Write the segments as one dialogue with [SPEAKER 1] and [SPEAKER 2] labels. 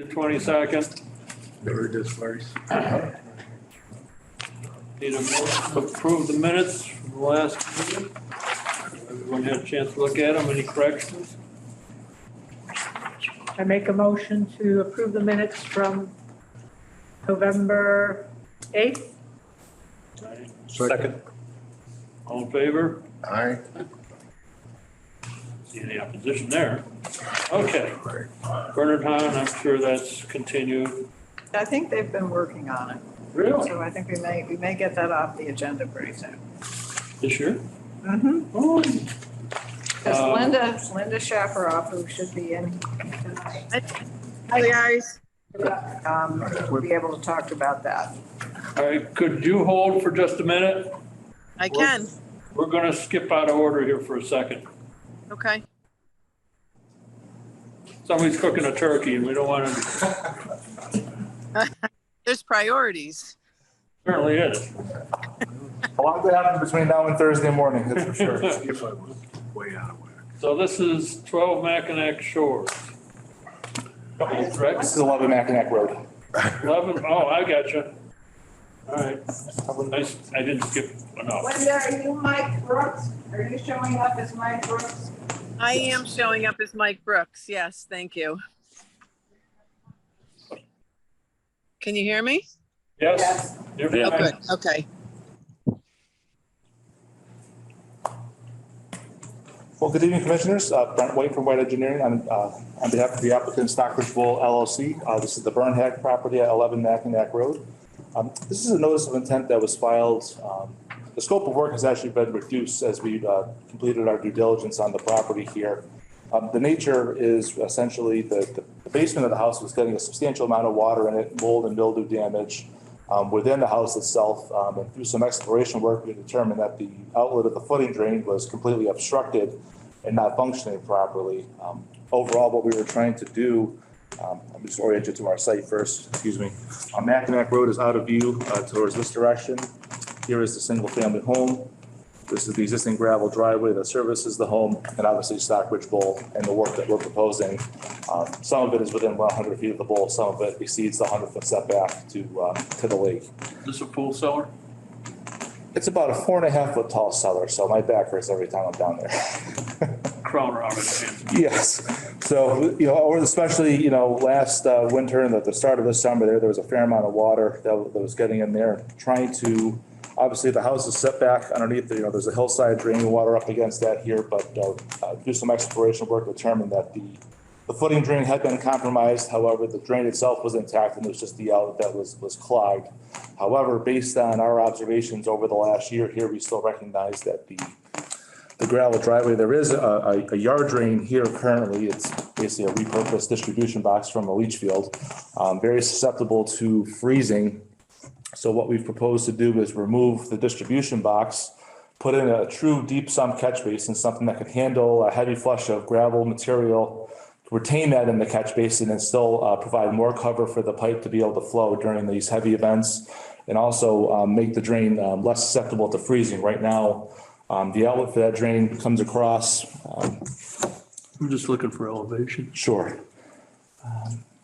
[SPEAKER 1] The 22nd.
[SPEAKER 2] Never does first.
[SPEAKER 1] Need a motion to approve the minutes from the last meeting. Everyone had a chance to look at them. Any corrections?
[SPEAKER 3] I make a motion to approve the minutes from November 8th.
[SPEAKER 2] Second.
[SPEAKER 1] All in favor?
[SPEAKER 2] Aye.
[SPEAKER 1] See any opposition there? Okay. Bernard Hahn, I'm sure that's continued.
[SPEAKER 4] I think they've been working on it,
[SPEAKER 1] Really?
[SPEAKER 4] so I think we may get that off the agenda pretty soon.
[SPEAKER 1] This year?
[SPEAKER 4] Mm-hmm.
[SPEAKER 1] Oh,
[SPEAKER 4] Because Linda Shafferoff, who should be in tonight,
[SPEAKER 5] Hi, guys.
[SPEAKER 4] we'll be able to talk about that.
[SPEAKER 1] all right, could you hold for just a minute?
[SPEAKER 5] I can.
[SPEAKER 1] We're gonna skip out of order here for a second.
[SPEAKER 5] Okay.
[SPEAKER 1] Somebody's cooking a turkey and we don't want to,
[SPEAKER 5] There's priorities.
[SPEAKER 1] apparently is.
[SPEAKER 6] A lot could happen between now and Thursday morning, that's for sure.
[SPEAKER 2] If I was way out of whack.
[SPEAKER 1] So this is 12 Mackinac Shores. Correct?
[SPEAKER 6] This is 11 Mackinac Road.
[SPEAKER 1] 11, oh, I got you. All right. Nice, I didn't skip enough.
[SPEAKER 4] Linda, are you Mike Brooks? Are you showing up as Mike Brooks?
[SPEAKER 5] I am showing up as Mike Brooks. Yes, thank you. Can you hear me?
[SPEAKER 1] Yes? You're
[SPEAKER 5] Oh,
[SPEAKER 1] fine.
[SPEAKER 5] good. Okay.
[SPEAKER 6] Well, good evening, Commissioners. Brent White from White Engineering on behalf of the applicant Stockbridge LLC. This is the Burn Hack property at 11 Mackinac Road. This is a notice of intent that was filed. The scope of work has actually been reduced as we completed our due diligence on the property here. The nature is essentially the basement of the house was getting a substantial amount of water in it, mold and mildew damage within the house itself. And through some exploration work, we determined that the outlet of the footing drain was completely obstructed and not functioning properly. Overall, what we were trying to do, I'm just oriented to our site first, excuse me. Mackinac Road is out of view towards this direction. Here is the single family home. This is the existing gravel driveway that services the home, and obviously Stockbridge Bowl and the work that we're proposing. Some of it is within 100 feet of the bowl, some of it exceeds the 100-foot setback to the lake.
[SPEAKER 1] Is this a pool cellar?
[SPEAKER 6] It's about a 4.5-foot tall cellar, so my back hurts every time I'm down there.
[SPEAKER 1] Crown around it.
[SPEAKER 6] Yes. So, or especially, last winter and at the start of this summer, there was a fair amount of water that was getting in there, trying to, obviously the house is set back underneath, there's a hillside draining water up against that here, but do some exploration work, determined that the footing drain had been compromised. However, the drain itself was intact and it was just the outlet that was clogged. However, based on our observations over the last year here, we still recognize that the gravel driveway, there is a yard drain here currently. It's basically a repurposed distribution box from a leach field, very susceptible to freezing. So what we've proposed to do is remove the distribution box, put in a true deep sump catch basin, something that could handle a heavy flush of gravel material, retain that in the catch basin and still provide more cover for the pipe to be able to flow during these heavy events, and also make the drain less susceptible to freezing. Right now, the outlet for that drain comes across.
[SPEAKER 1] I'm just looking for elevation
[SPEAKER 6] Sure.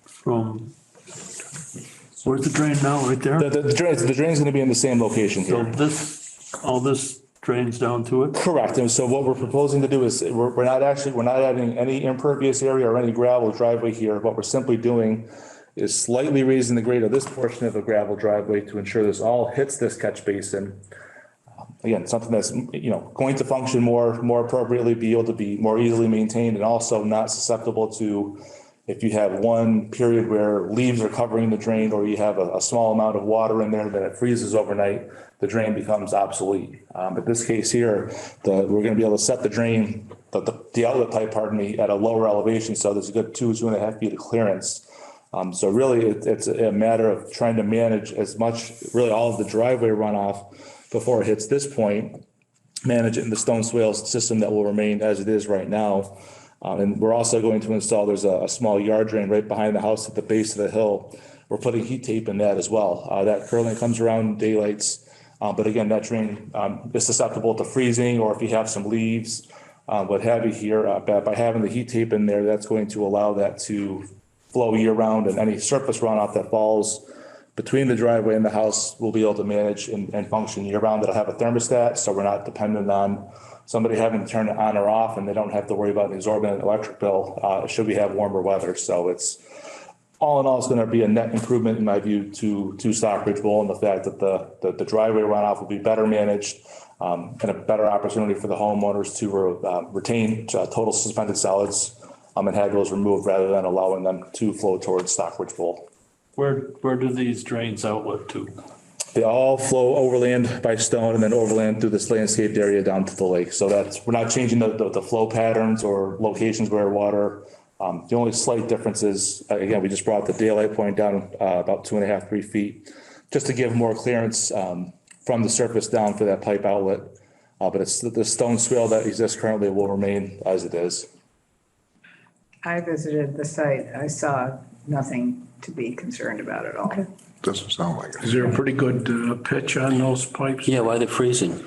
[SPEAKER 1] from, where's the drain now, right there?
[SPEAKER 6] The drain's going to be in the same location
[SPEAKER 1] So
[SPEAKER 6] here.
[SPEAKER 1] all this drains down to it?
[SPEAKER 6] Correct. And so what we're proposing to do is we're not adding any impervious area or any gravel driveway here. What we're simply doing is slightly raising the grade of this portion of the gravel driveway to ensure this all hits this catch basin. Again, something that's, going to function more appropriately, be able to be more easily maintained, and also not susceptible to, if you have one period where leaves are covering the drain or you have a small amount of water in there that it freezes overnight, the drain becomes obsolete. In this case here, we're going to be able to set the drain, the outlet pipe, at a lower elevation. So there's a good 2.5 feet of clearance. So really it's a matter of trying to manage as much, really all of the driveway runoff before it hits this point, manage it in the stone swale system that will remain as it is right now. And we're also going to install, there's a small yard drain right behind the house at the base of the hill. We're putting heat tape in that as well. That currently comes around daylights. But again, that drain is susceptible to freezing, or if you have some leaves, what have you here, by having the heat tape in there, that's going to allow that to flow year round, and any surface runoff that falls between the driveway and the house will be able to manage and function year round. It'll have a thermostat, so we're not dependent on somebody having to turn it on or off, and they don't have to worry about an exorbitant electric bill, should we have warmer weather. So it's, all in all, it's gonna be a net improvement in my view to Stockbridge Bowl, and the fact that the driveway runoff will be better managed, and a better opportunity for the homeowners to retain total suspended solids, and have those removed rather than allowing them to flow towards Stockbridge Bowl.
[SPEAKER 1] Where do these drains outlet to?
[SPEAKER 6] They all flow overland by stone and then overland through this landscaped area down to the lake. So we're not changing the flow patterns or locations where water. The only slight difference is, again, we just brought the daylight point down about 2.5, 3 feet, just to give more clearance from the surface down for that pipe outlet. But it's the stone swale that exists currently will remain as it is.
[SPEAKER 7] I visited the site. I saw nothing to be concerned about at all.
[SPEAKER 3] Okay.
[SPEAKER 2] Doesn't sound like it.
[SPEAKER 8] Is there a pretty good pitch on those pipes?
[SPEAKER 9] Yeah, why they're freezing?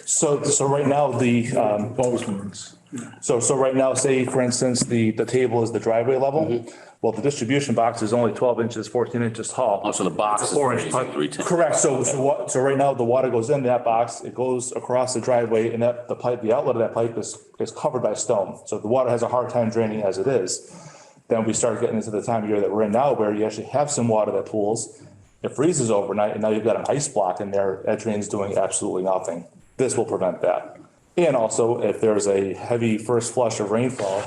[SPEAKER 6] So right now,
[SPEAKER 8] Those ones.
[SPEAKER 6] so right now, say for instance, the table is the driveway level. Well, the distribution box is only 12 inches, 14 inches tall.
[SPEAKER 9] Also, the box is
[SPEAKER 6] 4-inch
[SPEAKER 9] freezing,
[SPEAKER 6] pipe.
[SPEAKER 9] 310.
[SPEAKER 6] Correct. So right now, the water goes in that box, it goes across the driveway, and the outlet of that pipe is covered by stone. So the water has a hard time draining as it is. Then we start getting into the time of year that we're in now, where you actually have some water that pools. It freezes overnight, and now you've got an ice block in there. That drain's doing absolutely nothing. This will prevent that. And also, if there's a heavy first flush of rainfall,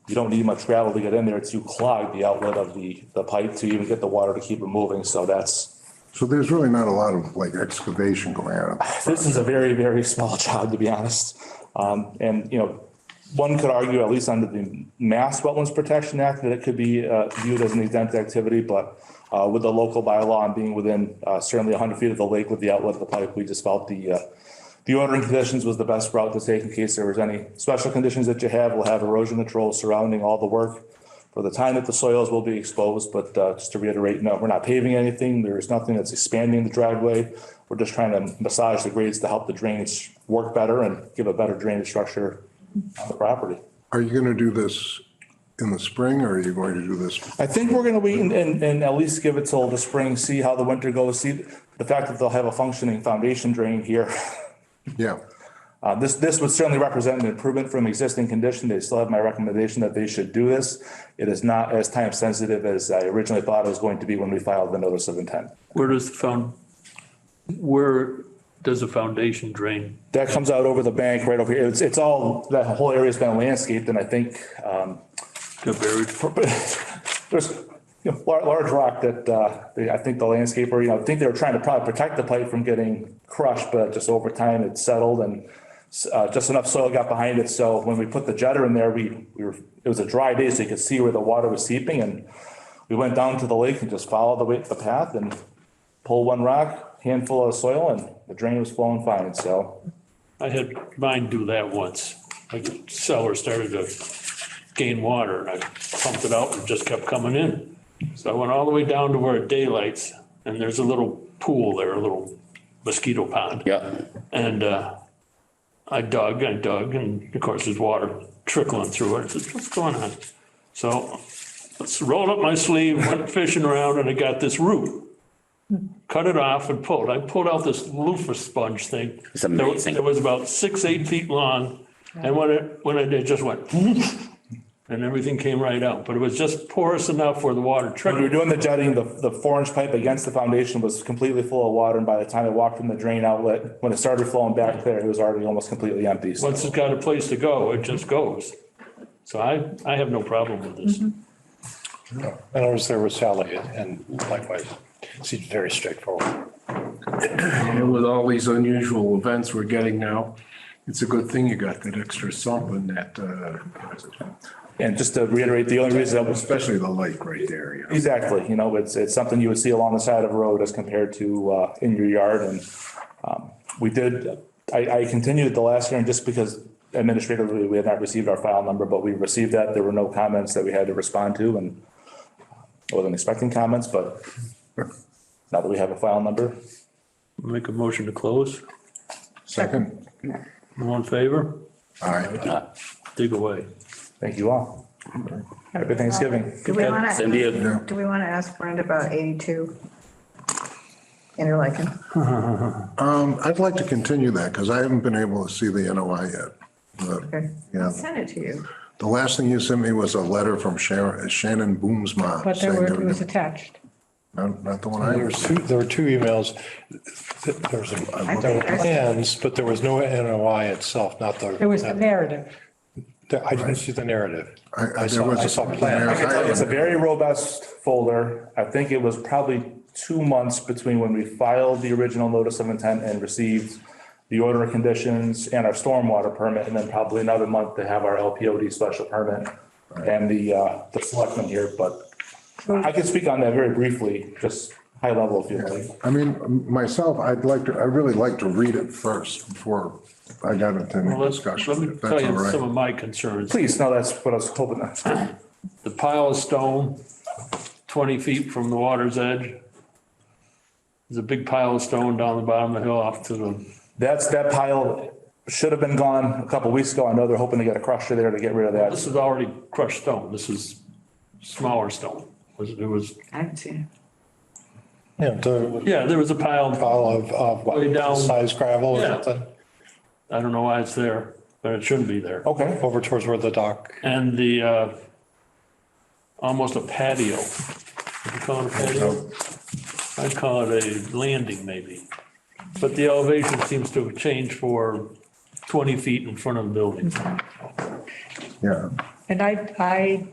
[SPEAKER 6] you don't need much gravel to get in there to clog the outlet of the pipe to even get the water to keep it moving. So
[SPEAKER 2] There's really not a lot of like excavation going on.
[SPEAKER 6] this is a very, very small job, to be honest. And, one could argue, at least under the Mass Wetlands Protection Act, that it could be viewed as an exempt activity, but with the local bylaw and being within certainly 100 feet of the lake with the outlet of the pipe, we just felt the ordering conditions was the best route to take in case there was any special conditions that you have. We'll have erosion control surrounding all the work for the time that the soils will be exposed. But just to reiterate, no, we're not paving anything. There's nothing that's expanding the driveway. We're just trying to massage the grades to help the drainage work better and give a better drainage structure on the property.
[SPEAKER 2] Are you going to do this in the spring, or are you going to do this?
[SPEAKER 6] I think we're going to wait and at least give it till the spring, see how the winter goes, see the fact that they'll have a functioning foundation drain here.
[SPEAKER 2] Yeah.
[SPEAKER 6] This would certainly represent an improvement from existing condition. They still have my recommendation that they should do this. It is not as time sensitive as I originally thought it was going to be when we filed the notice of intent.
[SPEAKER 1] Where does the foundation drain?
[SPEAKER 6] That comes out over the bank right over here. It's all, that whole area's been landscaped, and I think there's large rock that I think the landscaper, I think they were trying to probably protect the pipe from getting crushed, but just over time it settled and just enough soil got behind it. So when we put the jetter in there, it was a dry day, so you could see where the water was seeping, and we went down to the lake and just followed the path and pulled one rock, handful of soil, and the drain was flowing fine. So
[SPEAKER 1] I had mine do that once. My cellar started to gain water and I pumped it out and it just kept coming in. So I went all the way down to where it daylights and there's a little pool there, a little mosquito pond.
[SPEAKER 9] Yeah.
[SPEAKER 1] And I dug and of course there's water trickling through it. I said, what's going on? So I rolled up my sleeve, went fishing around, and I got this root. Cut it off and pulled. I pulled out this loofah sponge thing.
[SPEAKER 9] It's amazing.
[SPEAKER 1] It was about 6-8 feet long. And when it just went, and everything came right out. But it was just porous enough where the water
[SPEAKER 6] when we
[SPEAKER 1] trickled.
[SPEAKER 6] were doing the jetting, the 4-inch pipe against the foundation was completely full of water. And by the time it walked from the drain outlet, when it started flowing back there, it was already almost completely empty. So
[SPEAKER 1] Once it's got a place to go, it just goes. So I have no problem with this.
[SPEAKER 10] And I was there with Sally, and likewise, seems very straightforward.
[SPEAKER 8] And with all these unusual events we're getting now, it's a good thing you got that extra sump and that,
[SPEAKER 6] and just to reiterate, the only reason that was
[SPEAKER 2] Especially the lake right there, you know.
[SPEAKER 6] exactly, it's something you would see along the side of a road as compared to in your yard. And I continued the last hearing just because administratively we had not received our file number, but we received that. There were no comments that we had to respond to, and I wasn't expecting comments, but now that we have a file number.
[SPEAKER 1] Make a motion to close.
[SPEAKER 2] Second.
[SPEAKER 1] All in favor?
[SPEAKER 2] All right.
[SPEAKER 1] Dig away.
[SPEAKER 6] Thank you all. Happy Thanksgiving.
[SPEAKER 7] Do we want
[SPEAKER 1] Same to you.
[SPEAKER 7] to, do we want to ask Brent about 82 Interlaken?
[SPEAKER 2] I'd like to continue that because I haven't been able to see the NOI yet. But,
[SPEAKER 7] Okay,
[SPEAKER 2] yeah,
[SPEAKER 7] I'll send it to you.
[SPEAKER 2] the last thing you sent me was a letter from Shannon Boomsma.
[SPEAKER 3] But
[SPEAKER 2] saying
[SPEAKER 3] it was attached.
[SPEAKER 2] Not the one I
[SPEAKER 10] There were two emails. There were plans, but there was no NOI itself, not the.
[SPEAKER 3] It was the narrative.
[SPEAKER 10] I didn't see the narrative.
[SPEAKER 2] There was
[SPEAKER 10] I saw
[SPEAKER 2] a-
[SPEAKER 10] plans.
[SPEAKER 6] It's a very robust folder. I think it was probably 2 months between when we filed the original notice of intent and received the order of conditions and our stormwater permit, and then probably another month to have our LPOD special permit and the selectmen here, but I can speak on that very briefly, just high level if you like.
[SPEAKER 2] I mean, myself, I'd really like to read it first before I got into
[SPEAKER 1] Well,
[SPEAKER 2] any
[SPEAKER 1] let
[SPEAKER 2] discussion,
[SPEAKER 1] me
[SPEAKER 2] if
[SPEAKER 1] tell
[SPEAKER 2] that's all
[SPEAKER 1] you some of
[SPEAKER 2] right.
[SPEAKER 1] my concerns.
[SPEAKER 6] Please, no, that's what I was hoping to.
[SPEAKER 1] The pile of stone, 20 feet from the water's edge. There's a big pile of stone down the bottom of the hill off to the,
[SPEAKER 6] That pile should have been gone a couple weeks ago. I know they're hoping to get a crusher there to get rid of that.
[SPEAKER 1] this is already crushed stone. This is smaller stone. It was,
[SPEAKER 7] I haven't seen
[SPEAKER 1] yeah, there was a pile.
[SPEAKER 10] Of
[SPEAKER 1] Way down.
[SPEAKER 10] what, size gravel or
[SPEAKER 1] Yeah.
[SPEAKER 10] something,
[SPEAKER 1] I don't know why it's there, but it shouldn't be there.
[SPEAKER 6] Okay,
[SPEAKER 10] over towards where the dock.
[SPEAKER 1] And the, almost a patio. Would you call it a patio? I'd call it a landing maybe. But the elevation seems to have changed for 20 feet in front of the building.
[SPEAKER 2] Yeah,
[SPEAKER 3] And I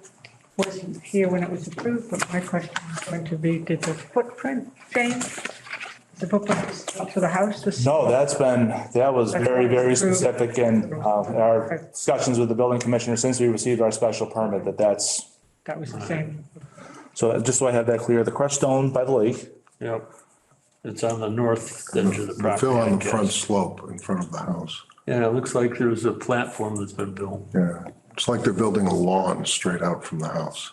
[SPEAKER 3] wasn't here when it was approved, but my question is going to be, did the footprint change? The footprint up to the house?
[SPEAKER 6] no, that was very, very specific in our discussions with the building commissioner since we received our special permit
[SPEAKER 3] That was the same.
[SPEAKER 6] so just so I have that clear, the crushed stone by the lake.
[SPEAKER 1] Yep. It's on the north edge of the
[SPEAKER 2] the
[SPEAKER 1] property.
[SPEAKER 2] fill
[SPEAKER 1] I
[SPEAKER 2] on the
[SPEAKER 1] guess.
[SPEAKER 2] front slope in front of the house.
[SPEAKER 1] Yeah, it looks like there's a platform that's been built.
[SPEAKER 2] Yeah, it's like they're building a lawn straight out from the house.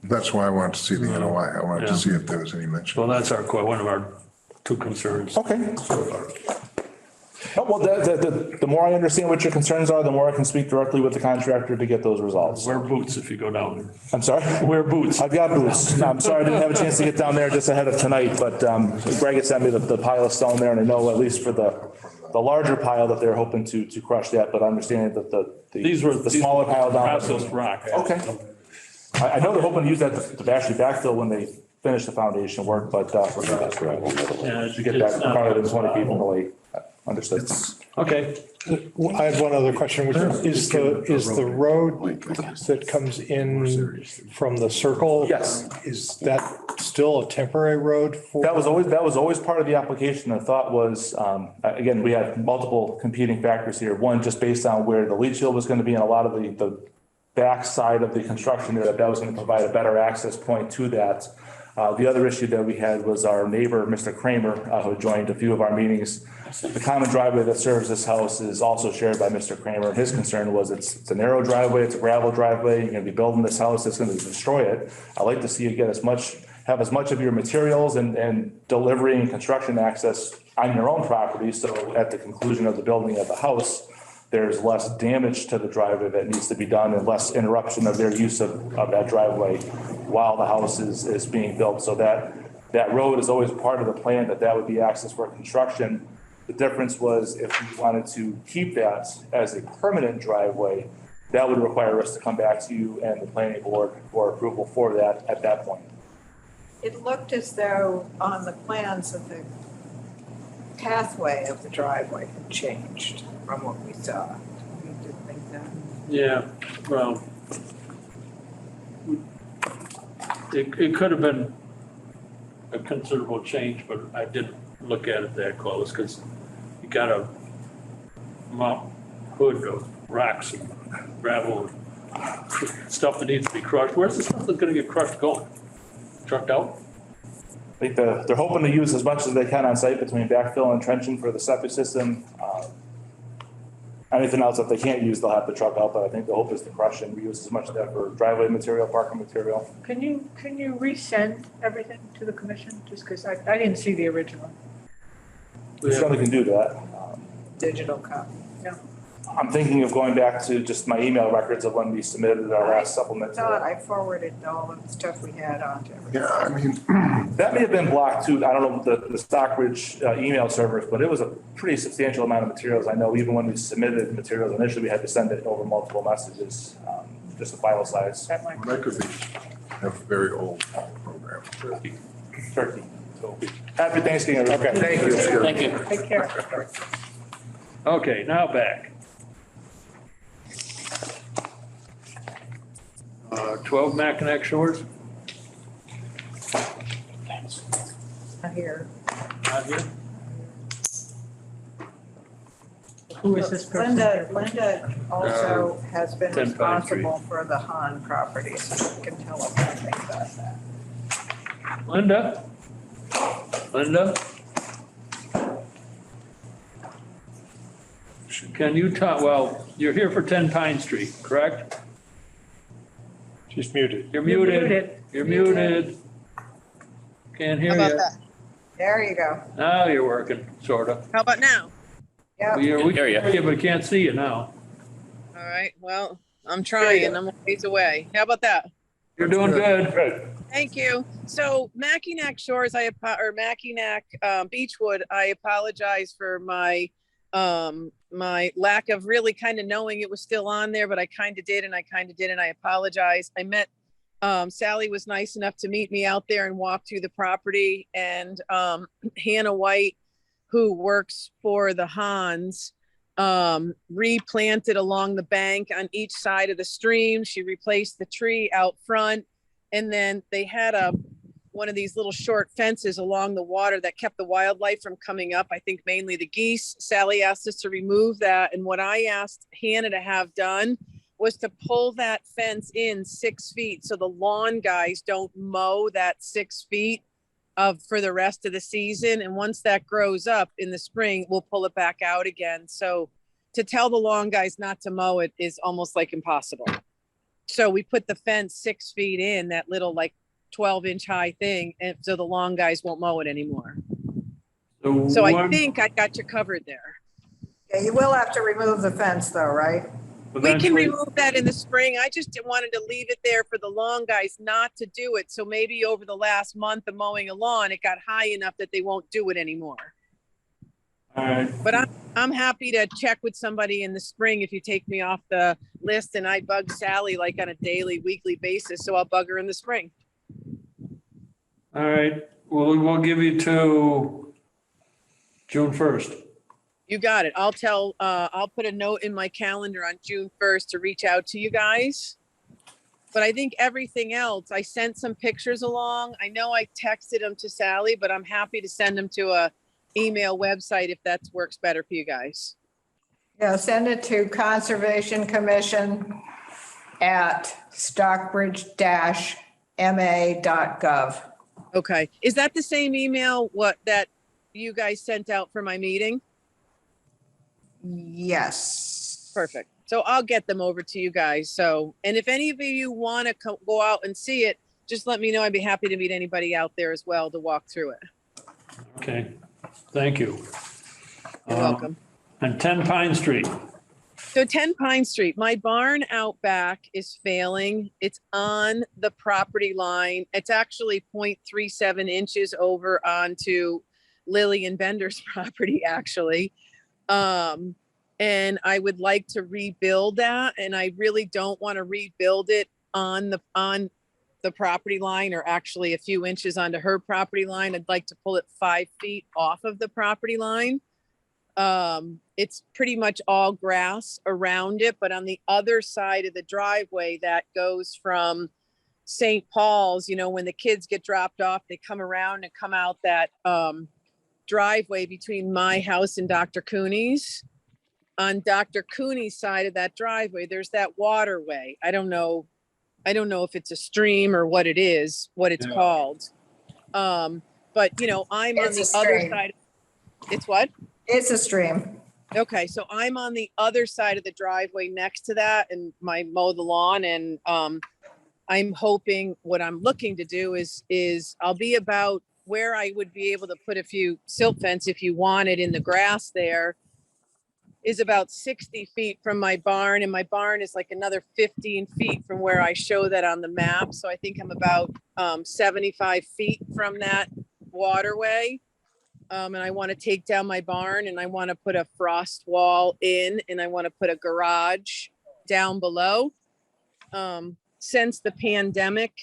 [SPEAKER 2] That's why I wanted to see the NOI. I wanted
[SPEAKER 1] Yeah.
[SPEAKER 2] to see if there was any mention.
[SPEAKER 1] Well, that's one of our two concerns.
[SPEAKER 6] Okay. Oh, well, the more I understand what your concerns are, the more I can speak directly with the contractor to get those resolved.
[SPEAKER 1] Wear boots if you go down there.
[SPEAKER 6] I'm sorry?
[SPEAKER 1] Wear boots.
[SPEAKER 6] I've got boots. No, I'm sorry, I didn't have a chance to get down there just ahead of tonight, but Greg had sent me the pile of stone there, and I know at least for the larger pile that they're hoping to crush that, but understanding that
[SPEAKER 1] These were
[SPEAKER 6] the smaller pile down.
[SPEAKER 1] processed rock.
[SPEAKER 6] Okay. I know they're hoping to use that to actually backfill when they finish the foundation work, but
[SPEAKER 1] Yeah,
[SPEAKER 6] to get that farther than 20 feet from the lake. Understood.
[SPEAKER 1] Okay.
[SPEAKER 10] I have one other question, which is the road that comes in from the circle?
[SPEAKER 6] Yes.
[SPEAKER 10] Is that still a temporary road for?
[SPEAKER 6] That was always part of the application. The thought was, again, we had multiple competing factors here. One, just based on where the leach field was going to be and a lot of the backside of the construction there, that was going to provide a better access point to that. The other issue that we had was our neighbor, Mr. Kramer, who joined a few of our meetings. The common driveway that serves this house is also shared by Mr. Kramer. His concern was it's a narrow driveway, it's a gravel driveway, you're gonna be building this house, it's gonna destroy it. I'd like to see you have as much of your materials and delivery and construction access on your own property, so at the conclusion of the building of the house, there's less damage to the driveway that needs to be done and less interruption of their use of that driveway while the house is being built. So that road is always part of the plan, that would be access for construction. The difference was if we wanted to keep that as a permanent driveway, that would require us to come back to you and the planning board for approval for that at that point.
[SPEAKER 7] It looked as though on the plans that the pathway of the driveway had changed from what we saw. You did think that?
[SPEAKER 1] Yeah, well, it could have been a considerable change, but I didn't look at it that close because you got a hood of rocks and gravel and stuff that needs to be crushed. Where's the stuff that's gonna get crushed going? Trucked out?
[SPEAKER 6] I think they're hoping to use as much as they can on site between backfill and trenching for the septic system. Anything else that they can't use, they'll have to truck out, but I think the hope is to crush and reuse as much of that for driveway material, parking material.
[SPEAKER 3] Can you resend everything to the commission? Just because I didn't see the original.
[SPEAKER 6] We certainly can do that.
[SPEAKER 7] Digital copy.
[SPEAKER 3] Yeah.
[SPEAKER 6] I'm thinking of going back to just my email records of when we submitted our last supplement.
[SPEAKER 7] I
[SPEAKER 6] to
[SPEAKER 7] thought
[SPEAKER 6] that.
[SPEAKER 7] I forwarded all of the stuff we had on to everybody.
[SPEAKER 2] Yeah, I mean,
[SPEAKER 6] That may have been blocked too. I don't know the Stockbridge email servers, but it was a pretty substantial amount of materials. I know even when we submitted materials initially, we had to send it over multiple messages, just the file size.
[SPEAKER 3] That might
[SPEAKER 2] that could be a very old program.
[SPEAKER 6] Turkey. So happy Thanksgiving, everybody. Thank you.
[SPEAKER 1] Thank you.
[SPEAKER 3] take care.
[SPEAKER 1] Okay, now back. 12 Mackinac Shores,
[SPEAKER 7] Not here.
[SPEAKER 1] not here.
[SPEAKER 3] Who is this person?
[SPEAKER 7] Linda also has been
[SPEAKER 1] 10 Pine Street.
[SPEAKER 7] responsible for the Han property, so she can tell us something about that.
[SPEAKER 1] Linda? Linda? Can you talk, well, you're here for 10 Pine Street, correct?
[SPEAKER 10] She's muted.
[SPEAKER 1] You're
[SPEAKER 3] You're
[SPEAKER 1] muted.
[SPEAKER 3] muted.
[SPEAKER 1] You're muted. Can't hear
[SPEAKER 5] How about
[SPEAKER 1] you.
[SPEAKER 5] that?
[SPEAKER 7] There you go.
[SPEAKER 1] Now you're working, sort of.
[SPEAKER 5] How about now?
[SPEAKER 7] Yep.
[SPEAKER 1] We can hear you, but can't see you now.
[SPEAKER 5] All right, well, I'm trying. I'm a ways away. How about that?
[SPEAKER 1] You're doing good.
[SPEAKER 5] Thank you. So Mackinac Shores, or Mackinac Beechwood, I apologize for my my lack of really kind of knowing it was still on there, but I kind of did and I kind of didn't. I apologize. I met Sally was nice enough to meet me out there and walk through the property, and Hannah White, who works for the Hans, replanted along the bank on each side of the stream. She replaced the tree out front, and then they had one of these little short fences along the water that kept the wildlife from coming up. I think mainly the geese. Sally asked us to remove that, and what I asked Hannah to have done was to pull that fence in 6 feet so the lawn guys don't mow that 6 feet for the rest of the season. And once that grows up in the spring, we'll pull it back out again. So to tell the lawn guys not to mow it is almost like impossible. So we put the fence 6 feet in, that little like 12-inch high thing, and so the lawn guys won't mow it anymore. So I think I got you covered there.
[SPEAKER 7] Yeah, you will have to remove the fence though, right?
[SPEAKER 5] We can remove that in the spring. I just wanted to leave it there for the lawn guys not to do it. So maybe over the last month of mowing a lawn, it got high enough that they won't do it anymore.
[SPEAKER 1] All right.
[SPEAKER 5] But I'm happy to check with somebody in the spring if you take me off the list, and I bug Sally like on a daily, weekly basis. So I'll bug her in the spring.
[SPEAKER 1] All right, well, we'll give you to June 1st.
[SPEAKER 5] You got it. I'll put a note in my calendar on June 1st to reach out to you guys. But I think everything else, I sent some pictures along. I know I texted them to Sally, but I'm happy to send them to a email website if that works better for you guys.
[SPEAKER 7] Yeah, send it to Conservation Commission at stockbridge-ma.gov.
[SPEAKER 5] Okay. Is that the same email that you guys sent out for my meeting?
[SPEAKER 7] Yes.
[SPEAKER 5] Perfect. So I'll get them over to you guys. So, and if any of you want to go out and see it, just let me know. I'd be happy to meet anybody out there as well to walk through it.
[SPEAKER 1] Okay, thank you.
[SPEAKER 5] You're welcome.
[SPEAKER 1] And 10 Pine Street.
[SPEAKER 5] So 10 Pine Street, my barn out back is failing. It's on the property line. It's actually 0.37 inches over onto Lillian Bender's property, actually. And I would like to rebuild that. And I really don't want to rebuild it on the property line, or actually a few inches onto her property line. I'd like to pull it 5 feet off of the property line. It's pretty much all grass around it, but on the other side of the driveway that goes from St. Paul's, when the kids get dropped off, they come around and come out that driveway between my house and Dr. Cooney's. On Dr. Cooney's side of that driveway, there's that waterway. I don't know if it's a stream or what it's called. But I'm on the other side. It's what?
[SPEAKER 7] It's a stream.
[SPEAKER 5] Okay, so I'm on the other side of the driveway next to that, and I mow the lawn, and I'm hoping, what I'm looking to do is I'll be about where I would be able to put a few silt fence if you wanted in the grass there. is about 60 feet from my barn, and my barn is like another 15 feet from where I show that on the map. So I think I'm about 75 feet from that waterway. And I want to take down my barn, and I want to put a frost wall in, and I want to put a garage down below. Since the pandemic,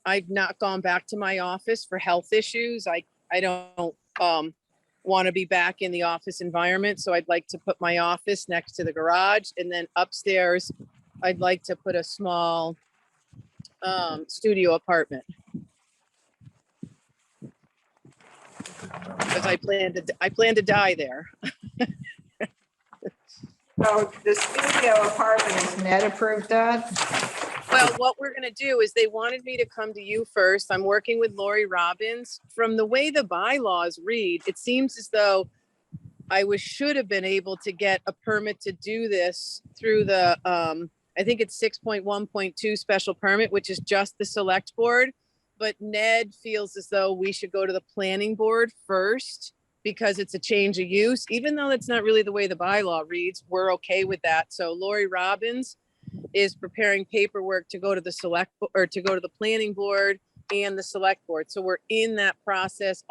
[SPEAKER 5] I've not gone back to my office for health issues. I don't want to be back in the office environment. So I'd like to put my office next to the garage, and then upstairs, I'd like to put a small studio apartment. Because I plan to die there.
[SPEAKER 7] So the studio apartment, is Ned approved that?
[SPEAKER 5] Well, what we're gonna do is they wanted me to come to you first. I'm working with Lori Robbins. From the way the bylaws read, it seems as though should have been able to get a permit to do this through the, I think it's 6.1.2 special permit, which is just the select board. But Ned feels as though we should go to the planning board first because it's a change of use, even though that's not really the way the bylaw reads. We're okay with that. So Lori Robbins is preparing paperwork to go to the to go to the planning board and the select board. So we're in that process.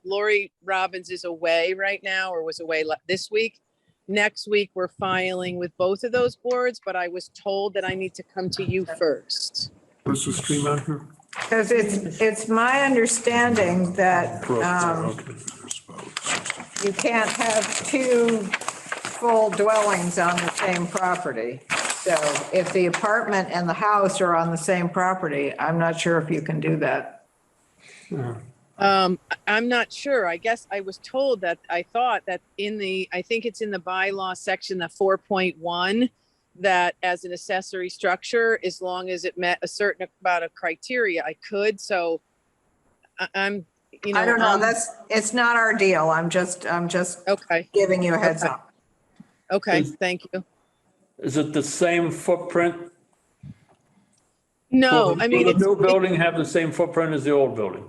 [SPEAKER 5] Lori Robbins is away right now, or was away this week. Next week, we're filing with both of those boards, but I was told that I need to come to you first.
[SPEAKER 1] What's the stream out here?
[SPEAKER 7] Because it's my understanding that you can't have two full dwellings on the same property. So if the apartment and the house are on the same property, I'm not sure if you can do that.
[SPEAKER 5] I'm not sure. I guess I was told that, I thought that I think it's in the bylaw section, the 4.1, that as an accessory structure, as long as it met a certain amount of criteria, I could. So I'm,
[SPEAKER 7] I don't know. It's not our deal. I'm just
[SPEAKER 5] okay.
[SPEAKER 7] giving you a heads up.
[SPEAKER 5] Okay, thank you.
[SPEAKER 1] Is it the same footprint?
[SPEAKER 5] No, I mean,
[SPEAKER 1] Will the new building have the same footprint as the old building?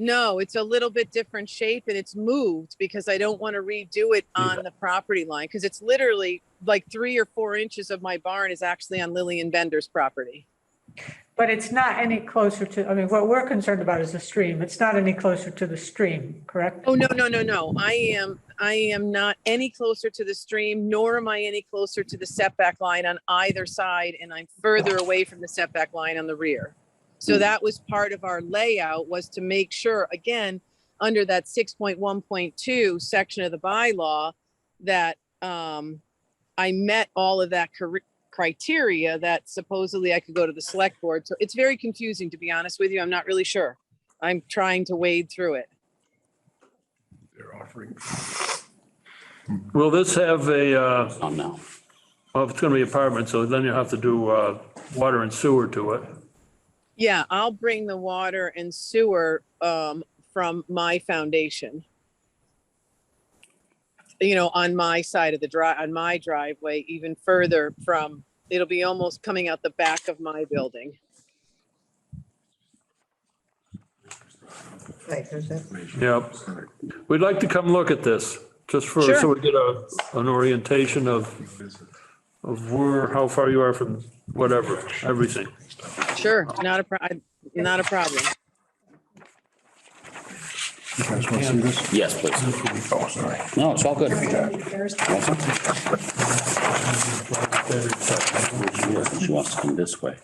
[SPEAKER 5] no, it's a little bit different shape, and it's moved because I don't want to redo it on the property line, because it's literally like 3 or 4 inches of my barn is actually on Lillian Bender's property.
[SPEAKER 3] But it's not any closer to, I mean, what we're concerned about is the stream. It's not any closer to the stream, correct?
[SPEAKER 5] Oh, no. I am not any closer to the stream, nor am I any closer to the setback line on either side, and I'm further away from the setback line on the rear. So that was part of our layout, was to make sure, again, under that 6.1.2 section of the bylaw, that I met all of that criteria that supposedly I could go to the select board. So it's very confusing, to be honest with you. I'm not really sure. I'm trying to wade through it.
[SPEAKER 8] They're offering.
[SPEAKER 1] Will this have a,
[SPEAKER 9] Oh, no.
[SPEAKER 1] well, if it's going to be apartment, so then you have to do water and sewer to it.
[SPEAKER 5] Yeah, I'll bring the water and sewer from my foundation. On my side of on my driveway, even further from, it'll be almost coming out the back of my building.
[SPEAKER 1] Yep. We'd like to come look at this, just so we get an orientation of how far you are from whatever, everything.
[SPEAKER 5] Sure, not a problem.
[SPEAKER 2] You guys want to see this?
[SPEAKER 9] Yes, please.
[SPEAKER 2] Oh, sorry.
[SPEAKER 9] No, it's all good. She wants to come this way.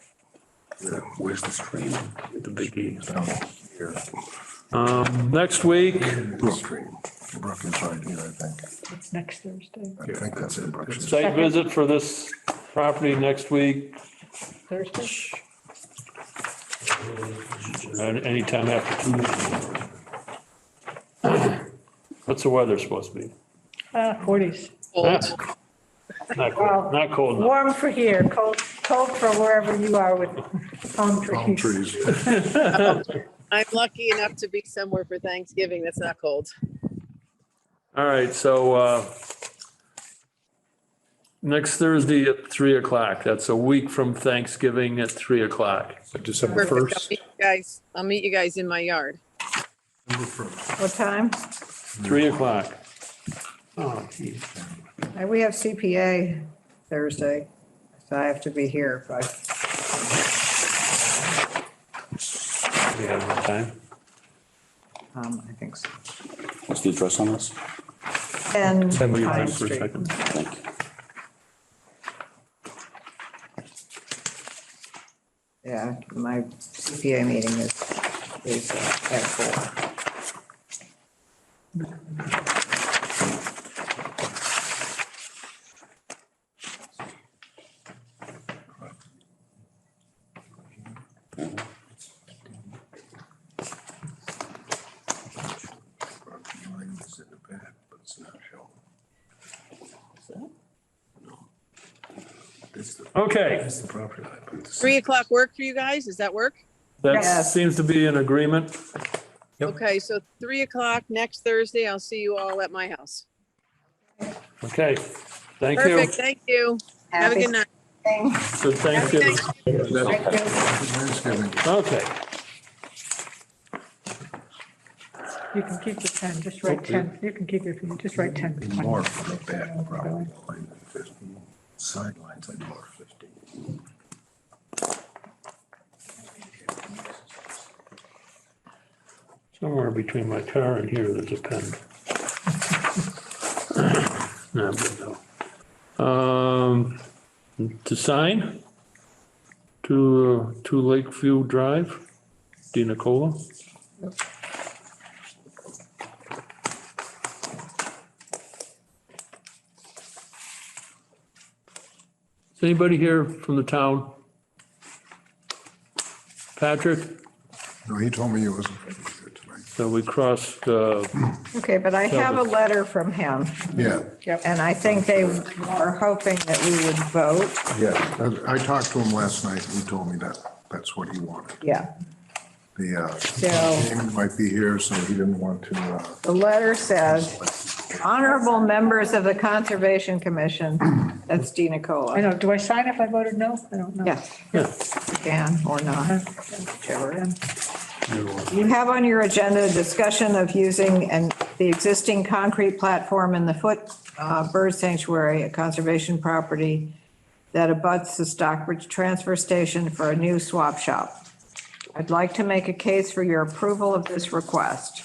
[SPEAKER 2] Where's the stream?
[SPEAKER 1] The big E.
[SPEAKER 2] Down here.
[SPEAKER 1] Next week,
[SPEAKER 2] Stream. Brook inside here, I think.
[SPEAKER 3] It's next Thursday,
[SPEAKER 2] I think that's it. Brook.
[SPEAKER 1] site visit for this property next week,
[SPEAKER 3] Thursday?
[SPEAKER 1] anytime after 2. What's the weather supposed to be?
[SPEAKER 3] 40s.
[SPEAKER 5] Old.
[SPEAKER 1] Not cold enough.
[SPEAKER 3] Warm for here, cold for wherever you are with palm
[SPEAKER 2] Palm
[SPEAKER 3] trees.
[SPEAKER 2] trees.
[SPEAKER 5] I'm lucky enough to be somewhere for Thanksgiving that's not cold.
[SPEAKER 1] All right, so next Thursday at 3:00. That's a week from Thanksgiving at 3:00.
[SPEAKER 10] December
[SPEAKER 5] Perfect.
[SPEAKER 10] 1st.
[SPEAKER 5] I'll meet you guys in my yard.
[SPEAKER 7] What time?
[SPEAKER 1] 3:00. Oh, geez.
[SPEAKER 7] We have CPA Thursday, so I have to be here by
[SPEAKER 1] We have enough time.
[SPEAKER 7] I think so.
[SPEAKER 9] What's the address on this?
[SPEAKER 7] And
[SPEAKER 1] Send me your
[SPEAKER 7] Pine
[SPEAKER 1] time for a
[SPEAKER 7] Street.
[SPEAKER 1] second.
[SPEAKER 9] Thank you.
[SPEAKER 7] Yeah, my CPA meeting is at 4.
[SPEAKER 1] Okay,
[SPEAKER 5] 3 o'clock work for you guys? Does that work?
[SPEAKER 1] that
[SPEAKER 7] Yes.
[SPEAKER 1] seems to be an agreement.
[SPEAKER 5] Okay, so 3 o'clock next Thursday. I'll see you all at my house.
[SPEAKER 1] Okay, thank you.
[SPEAKER 5] Perfect, thank you. Have a
[SPEAKER 7] Happy
[SPEAKER 5] good night.
[SPEAKER 1] Good Thanksgiving.
[SPEAKER 2] Thanksgiving.
[SPEAKER 1] Okay,
[SPEAKER 3] You can keep the 10, just write 10. You can keep it, just write 10.
[SPEAKER 2] More from the back, probably, line than 15. Sidelines, I'd more 15.
[SPEAKER 1] somewhere between my car and here, there's a pen. No, but no. To sign to Lakeview Drive, Di Nicola. Is anybody here from the town? Patrick?
[SPEAKER 2] No, he told me he wasn't going to be here tonight.
[SPEAKER 1] So we crossed,
[SPEAKER 7] Okay, but I have a letter from him,
[SPEAKER 2] Yeah,
[SPEAKER 7] and I think they were hoping that we would vote.
[SPEAKER 2] yeah. I talked to him last night, and he told me that that's what he wanted.
[SPEAKER 7] Yeah.
[SPEAKER 2] Jamie might be here, so he didn't want to,
[SPEAKER 7] The letter says, honorable members of the Conservation Commission, that's Di
[SPEAKER 3] I
[SPEAKER 7] Nicola.
[SPEAKER 3] know, do I sign if I voted no? I don't know.
[SPEAKER 7] Yes,
[SPEAKER 1] yeah,
[SPEAKER 7] you can or not, whichever. You have on your agenda a discussion of using the existing concrete platform in the bird sanctuary, a conservation property that abuts the Stockbridge transfer station for a new swap shop. I'd like to make a case for your approval of this request.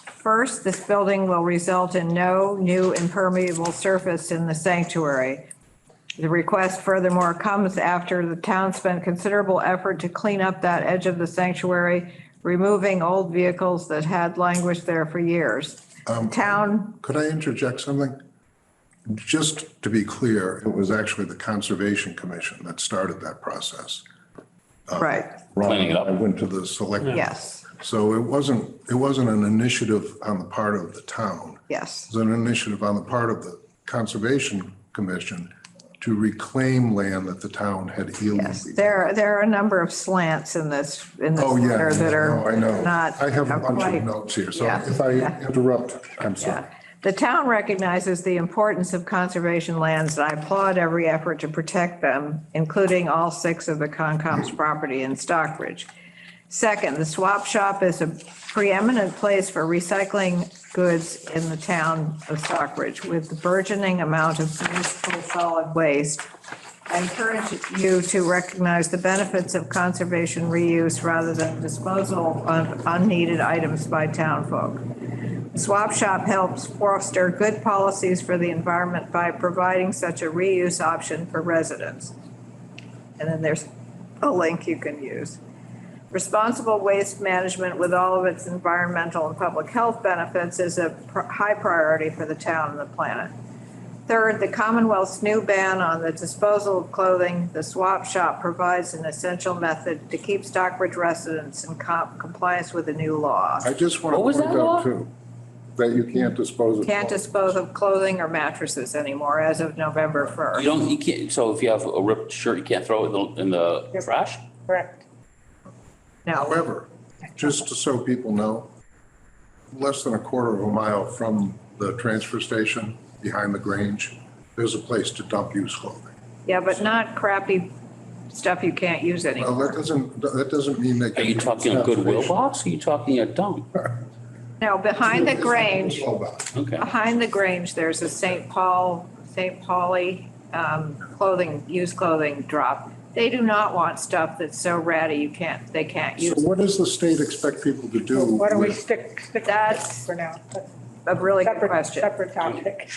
[SPEAKER 7] First, this building will result in no new impermeable surface in the sanctuary. The request furthermore comes after the town spent considerable effort to clean up that edge of the sanctuary, removing old vehicles that had languished there for years. Town,
[SPEAKER 2] could I interject something? Just to be clear, it was actually the Conservation Commission that started that process.
[SPEAKER 7] right,
[SPEAKER 9] Cleaning it up.
[SPEAKER 2] I went to the select.
[SPEAKER 7] yes,
[SPEAKER 2] So it wasn't an initiative on the part of the town.
[SPEAKER 7] yes.
[SPEAKER 2] It was an initiative on the part of the Conservation Commission to reclaim land that the town had
[SPEAKER 7] Yes,
[SPEAKER 2] illegally.
[SPEAKER 7] there are a number of slants in this
[SPEAKER 2] Oh, yeah,
[SPEAKER 7] letter that
[SPEAKER 2] no, I
[SPEAKER 7] are
[SPEAKER 2] know.
[SPEAKER 7] not.
[SPEAKER 2] I have a bunch
[SPEAKER 7] quite-
[SPEAKER 2] of notes here, so
[SPEAKER 7] Yeah,
[SPEAKER 2] if I
[SPEAKER 7] yeah.
[SPEAKER 2] interrupt, I'm sorry.
[SPEAKER 7] Yeah. The town recognizes the importance of conservation lands, and I applaud every effort to protect them, including all 6 of the Concom's property in Stockbridge. Second, the swap shop is a preeminent place for recycling goods in the town of Stockbridge. With the burgeoning amount of municipal solid waste, I encourage you to recognize the benefits of conservation reuse rather than disposal of unneeded items by town folk. Swap Shop helps foster good policies for the environment by providing such a reuse option for residents. And then there's a link you can use. Responsible waste management with all of its environmental and public health benefits is a high priority for the town and the planet. Third, the Commonwealth's new ban on the disposal of clothing, the swap shop provides an essential method to keep Stockbridge residents in compliance with the new law.
[SPEAKER 2] I just want to
[SPEAKER 9] What was
[SPEAKER 2] point
[SPEAKER 9] that law?
[SPEAKER 2] out too, that you can't dispose of.
[SPEAKER 7] Can't dispose of clothing or mattresses anymore as of November 1st.
[SPEAKER 9] You can't, so if you have a ripped shirt, you can't throw it in the trash?
[SPEAKER 3] Correct.
[SPEAKER 7] No,
[SPEAKER 2] However, just so people know, less than a quarter of a mile from the transfer station behind the Grange, there's a place to dump used clothing.
[SPEAKER 7] yeah, but not crappy stuff you can't use anymore.
[SPEAKER 2] Well, that doesn't mean they
[SPEAKER 9] Are
[SPEAKER 2] can.
[SPEAKER 9] you talking a Goodwill box? Or are you talking a dump?
[SPEAKER 7] No, behind the Grange,
[SPEAKER 9] Okay.
[SPEAKER 7] behind the Grange, there's a St. Pauli used clothing drop. They do not want stuff that's so ratty they can't use
[SPEAKER 2] So
[SPEAKER 7] it.
[SPEAKER 2] what does the state expect people to do?
[SPEAKER 3] Why don't we
[SPEAKER 2] with-
[SPEAKER 3] stick with
[SPEAKER 7] That's-
[SPEAKER 3] that for now? That's
[SPEAKER 7] A really good
[SPEAKER 3] separate-
[SPEAKER 7] question.
[SPEAKER 3] Separate topic.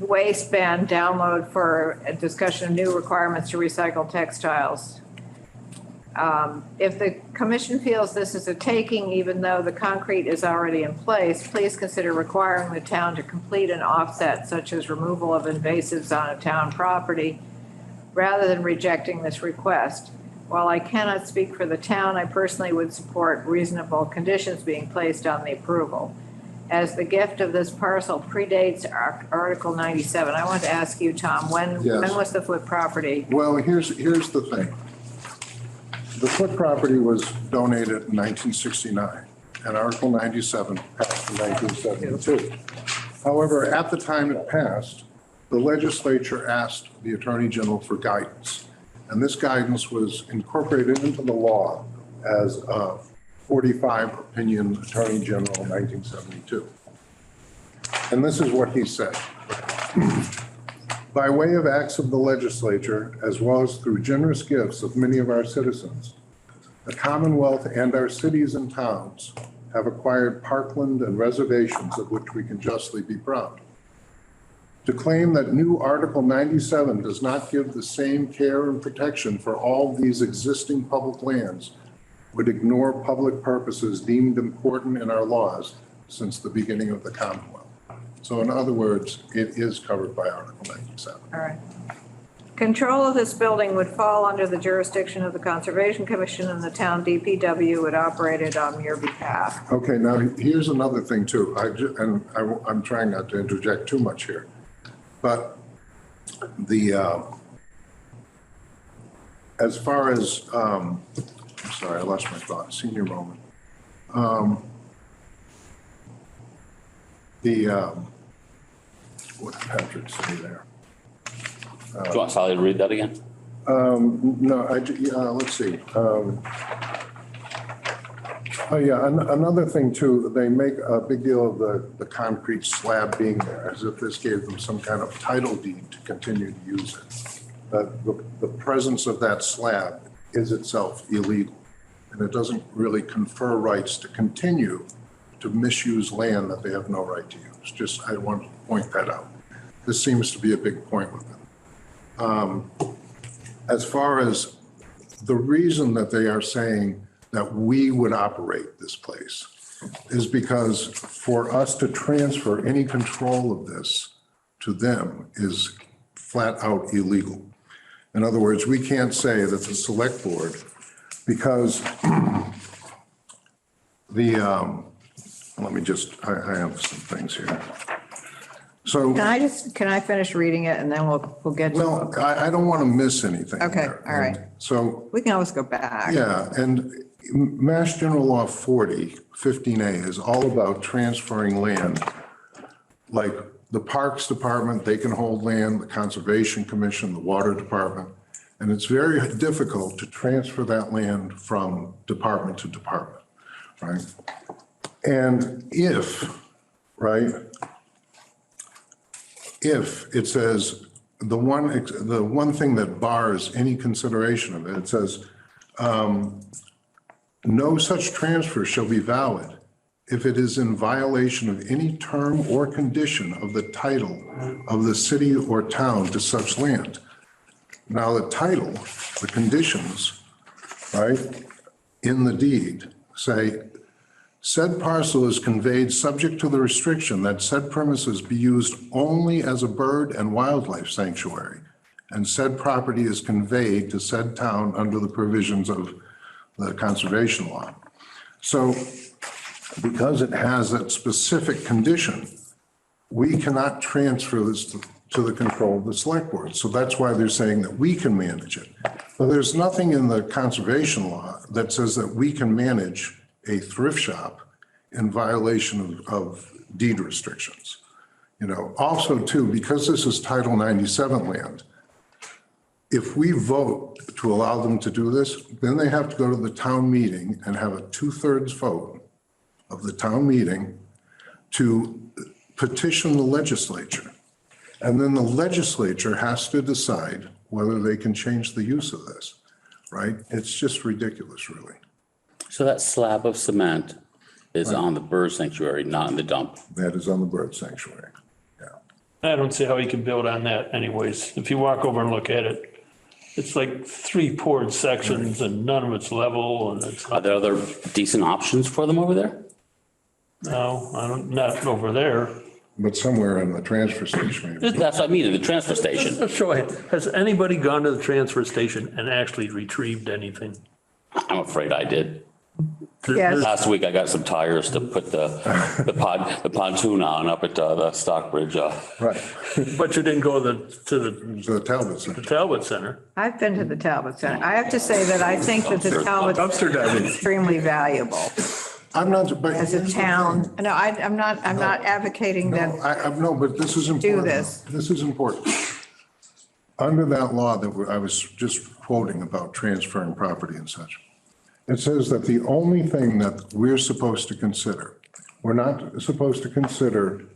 [SPEAKER 7] Waste ban download for a discussion of new requirements to recycle textiles. If the commission feels this is a taking, even though the concrete is already in place, please consider requiring the town to complete an offset such as removal of invasives on a town property rather than rejecting this request. While I cannot speak for the town, I personally would support reasonable conditions being placed on the approval. As the gift of this parcel predates Article 97, I want to ask you, Tom, when
[SPEAKER 2] Yes.
[SPEAKER 7] was the Foot property?
[SPEAKER 2] Well, here's the thing. The Foot property was donated in 1969, and Article 97 passed in 1972. However, at the time it passed, the legislature asked the Attorney General for guidance. And this guidance was incorporated into the law as a 45 opinion Attorney General in 1972. And this is what he said. By way of acts of the legislature, as well as through generous gifts of many of our citizens, the Commonwealth and our cities and towns have acquired parkland and reservations of which we can justly be proud. To claim that new Article 97 does not give the same care and protection for all these existing public lands would ignore public purposes deemed important in our laws since the beginning of the Commonwealth. So in other words, it is covered by Article 97.
[SPEAKER 7] All right. Control of this building would fall under the jurisdiction of the Conservation Commission, and the town DPW would operate it on your behalf.
[SPEAKER 2] Okay, now here's another thing too. I'm trying not to interject too much here. But as far as, I'm sorry, I lost my thought, senior moment. What did Patrick say there?
[SPEAKER 9] Do you want Sally to read that again?
[SPEAKER 2] No, let's see. Oh, yeah, another thing too, they make a big deal of the concrete slab being there, as if this gave them some kind of title deed to continue to use it. But the presence of that slab is itself illegal, and it doesn't really confer rights to continue to misuse land that they have no right to use. Just, I want to point that out. This seems to be a big point with them. As far as the reason that they are saying that we would operate this place is because for us to transfer any control of this to them is flat out illegal. In other words, we can't say that the select board, because let me just, I have some things here. So,
[SPEAKER 7] Can I finish reading it and then we'll get to
[SPEAKER 2] well, I don't want to miss anything.
[SPEAKER 7] Okay,
[SPEAKER 2] here.
[SPEAKER 7] all right.
[SPEAKER 2] And so,
[SPEAKER 7] We can always go back.
[SPEAKER 2] yeah, and Mass General Law 40, 15A is all about transferring land. Like the Parks Department, they can hold land, the Conservation Commission, the Water Department. And it's very difficult to transfer that land from department to department, right? And if it says, the one thing that bars any consideration of it, it says, no such transfer shall be valid if it is in violation of any term or condition of the title of the city or town to such land. Now, the title, the conditions, right, in the deed say, said parcel is conveyed subject to the restriction that said premises be used only as a bird and wildlife sanctuary, and said property is conveyed to said town under the provisions of the conservation law. So because it has that specific condition, we cannot transfer this to the control of the select board. So that's why they're saying that we can manage it. But there's nothing in the conservation law that says that we can manage a thrift shop in violation of deed restrictions. You know, also too, because this is Title 97 land, if we vote to allow them to do this, then they have to go to the town meeting and have a 2/3 vote of the town meeting to petition the legislature. And then the legislature has to decide whether they can change the use of this, right? It's just ridiculous, really.
[SPEAKER 9] So that slab of cement is on the bird sanctuary, not in the dump.
[SPEAKER 2] That is on the bird sanctuary. Yeah.
[SPEAKER 1] I don't see how you can build on that anyways. If you walk over and look at it, it's like 3 poured sections and none of it's level and it's
[SPEAKER 9] Are there other decent options for them over there?
[SPEAKER 1] no, I don't, not over there.
[SPEAKER 2] But somewhere in the transfer station. maybe.
[SPEAKER 9] That's what I mean, in the transfer station.
[SPEAKER 1] Let's show you. Has anybody gone to the transfer station and actually retrieved anything?
[SPEAKER 9] I'm afraid I did.
[SPEAKER 7] Yes.
[SPEAKER 9] Last week, I got some tires to put the pontoon on up at the Stockbridge.
[SPEAKER 2] Right.
[SPEAKER 1] But you didn't go to
[SPEAKER 2] So the Talbot Center.
[SPEAKER 1] the Talbot Center.
[SPEAKER 7] I've been to the Talbot Center. I have to say that I think that the Talbot
[SPEAKER 8] Dumpster diving.
[SPEAKER 7] is extremely valuable
[SPEAKER 2] I'm not, but.
[SPEAKER 7] as a town. No, I'm not advocating that.
[SPEAKER 2] No, but this is important.
[SPEAKER 7] this.
[SPEAKER 2] This is important. Under that law that I was just quoting about transferring property and such, it says that the only thing that we're supposed to consider, we're not supposed to consider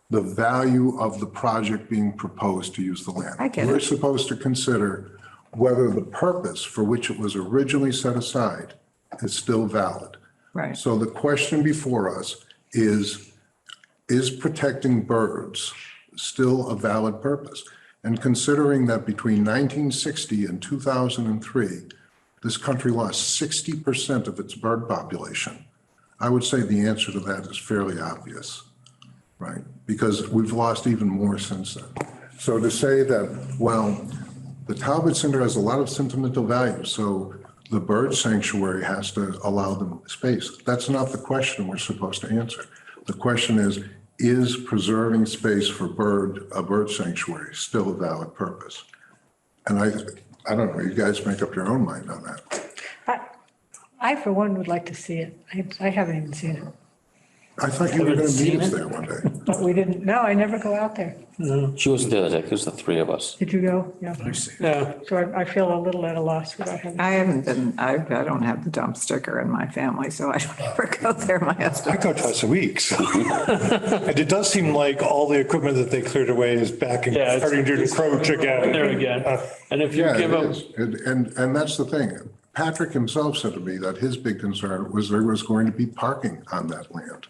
[SPEAKER 2] the value of the project being proposed to use the land.
[SPEAKER 7] I get it.
[SPEAKER 2] We're supposed to consider whether the purpose for which it was originally set aside is still valid.
[SPEAKER 7] Right.
[SPEAKER 2] So the question before us is protecting birds still a valid purpose? And considering that between 1960 and 2003, this country lost 60% of its bird population, I would say the answer to that is fairly obvious, right? Because we've lost even more since then. So to say that, well, the Talbot Center has a lot of sentimental value, so the bird sanctuary has to allow them space. That's not the question we're supposed to answer. The question is preserving space for a bird sanctuary still a valid purpose? And I don't know, you guys make up your own mind on that.
[SPEAKER 3] I, for one, would like to see it. I haven't even seen it,
[SPEAKER 2] I thought you were going to meet us there one day.
[SPEAKER 3] but we didn't, no, I never go out there.
[SPEAKER 9] She wasn't the other day, it was the 3 of us.
[SPEAKER 3] Did you go? Yeah.
[SPEAKER 1] Yeah.
[SPEAKER 3] So I feel a little at a loss without having.
[SPEAKER 7] I haven't been, I don't have the dump sticker in my family, so I don't ever go there. My
[SPEAKER 10] I
[SPEAKER 7] husband.
[SPEAKER 10] go twice a week, so. And it does seem like all the equipment that they cleared away is back and
[SPEAKER 1] Yeah, it's-
[SPEAKER 10] starting to encroach again.
[SPEAKER 1] There again. And if you
[SPEAKER 2] Yeah,
[SPEAKER 1] give
[SPEAKER 2] it
[SPEAKER 1] up,
[SPEAKER 2] is. And that's the thing. Patrick himself said to me that his big concern was there was going to be parking on that land.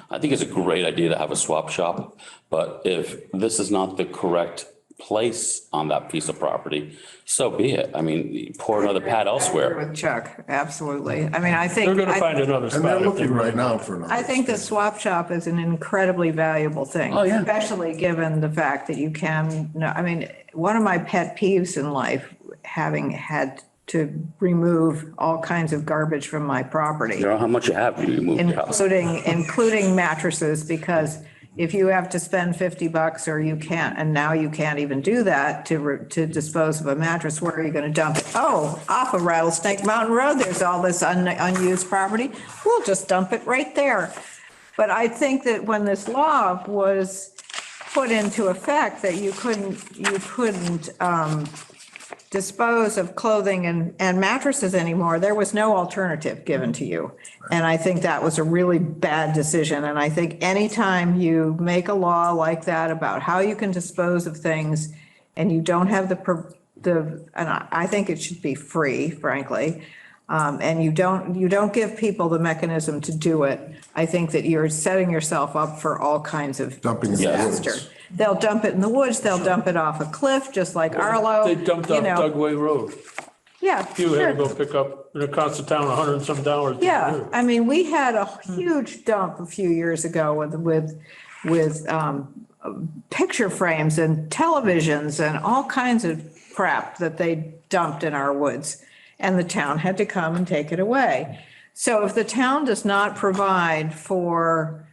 [SPEAKER 9] I think it's a great idea to have a swap shop, but if this is not the correct place on that piece of property, so be it. I mean, pour another pad elsewhere.
[SPEAKER 7] With Chuck, absolutely. I mean, I think.
[SPEAKER 1] they're gonna find another
[SPEAKER 2] And they're
[SPEAKER 1] spot. if they
[SPEAKER 2] looking right
[SPEAKER 1] really-
[SPEAKER 2] now for another.
[SPEAKER 7] I think the swap shop is an incredibly valuable thing.
[SPEAKER 9] Oh, yeah.
[SPEAKER 7] Especially given the fact that you can, no, I mean, one of my pet peeves in life, having had to remove all kinds of garbage from my property,
[SPEAKER 9] You know how much you have when you move your house.
[SPEAKER 7] including mattresses, because if you have to spend $50 or you can't, and now you can't even do that to dispose of a mattress, where are you going to dump it? Oh, off of Rattlesnake Mountain Road, there's all this unused property. We'll just dump it right there. But I think that when this law was put into effect, that you couldn't dispose of clothing and mattresses anymore, there was no alternative given to you. And I think that was a really bad decision. And I think anytime you make a law like that about how you can dispose of things and you don't have and I think it should be free, frankly, and you don't give people the mechanism to do it, I think that you're setting yourself up for all kinds of
[SPEAKER 2] Dumping in the
[SPEAKER 7] disaster.
[SPEAKER 2] woods.
[SPEAKER 7] They'll dump it in the woods, they'll dump it off a cliff, just like Arlo.
[SPEAKER 1] They dumped
[SPEAKER 7] you
[SPEAKER 1] off
[SPEAKER 7] know.
[SPEAKER 1] Dugway Road.
[SPEAKER 7] Yeah,
[SPEAKER 1] You had to
[SPEAKER 7] sure.
[SPEAKER 1] go pick up, and it cost the town $100 and some dollars.
[SPEAKER 7] Yeah, I mean, we had a huge dump a few years ago with picture frames and televisions and all kinds of crap that they dumped in our woods. And the town had to come and take it away. So if the town does not provide for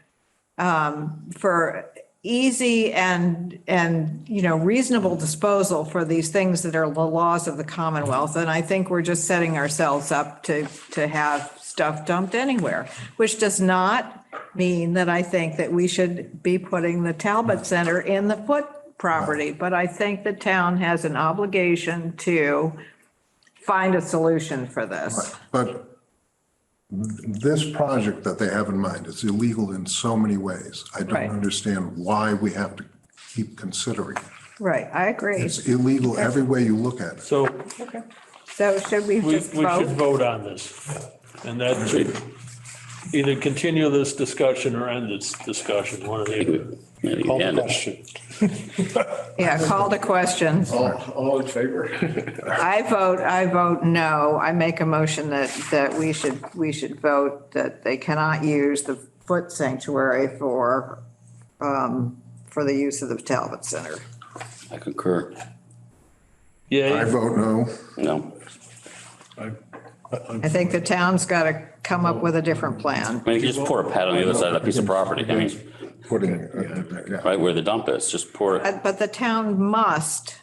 [SPEAKER 7] easy and reasonable disposal for these things that are the laws of the Commonwealth, then I think we're just setting ourselves up to have stuff dumped anywhere, which does not mean that I think that we should be putting the Talbot Center in the foot property. But I think the town has an obligation to find a solution for this.
[SPEAKER 2] But this project that they have in mind is illegal in so many ways. I don't
[SPEAKER 7] Right.
[SPEAKER 2] understand why we have to keep considering it.
[SPEAKER 7] Right, I agree.
[SPEAKER 2] It's illegal every way you look at it.
[SPEAKER 1] So
[SPEAKER 7] So should we
[SPEAKER 1] we
[SPEAKER 7] just
[SPEAKER 1] should
[SPEAKER 7] vote?
[SPEAKER 1] vote on this. And that should either continue this discussion or end this discussion, one or the other.
[SPEAKER 10] Call the
[SPEAKER 9] And
[SPEAKER 10] question.
[SPEAKER 7] Yeah, call to question.
[SPEAKER 8] All in favor?
[SPEAKER 7] I vote no. I make a motion that we should vote that they cannot use the foot sanctuary for the use of the Talbot Center.
[SPEAKER 9] I concur.
[SPEAKER 2] I
[SPEAKER 1] Yeah,
[SPEAKER 2] vote no.
[SPEAKER 9] No.
[SPEAKER 7] I think the town's got to come up with a different plan.
[SPEAKER 9] I mean, you just pour a pad on the other side of that piece of property. I mean,
[SPEAKER 2] Putting, yeah.
[SPEAKER 9] right where the dump is, just pour it.
[SPEAKER 7] But the town must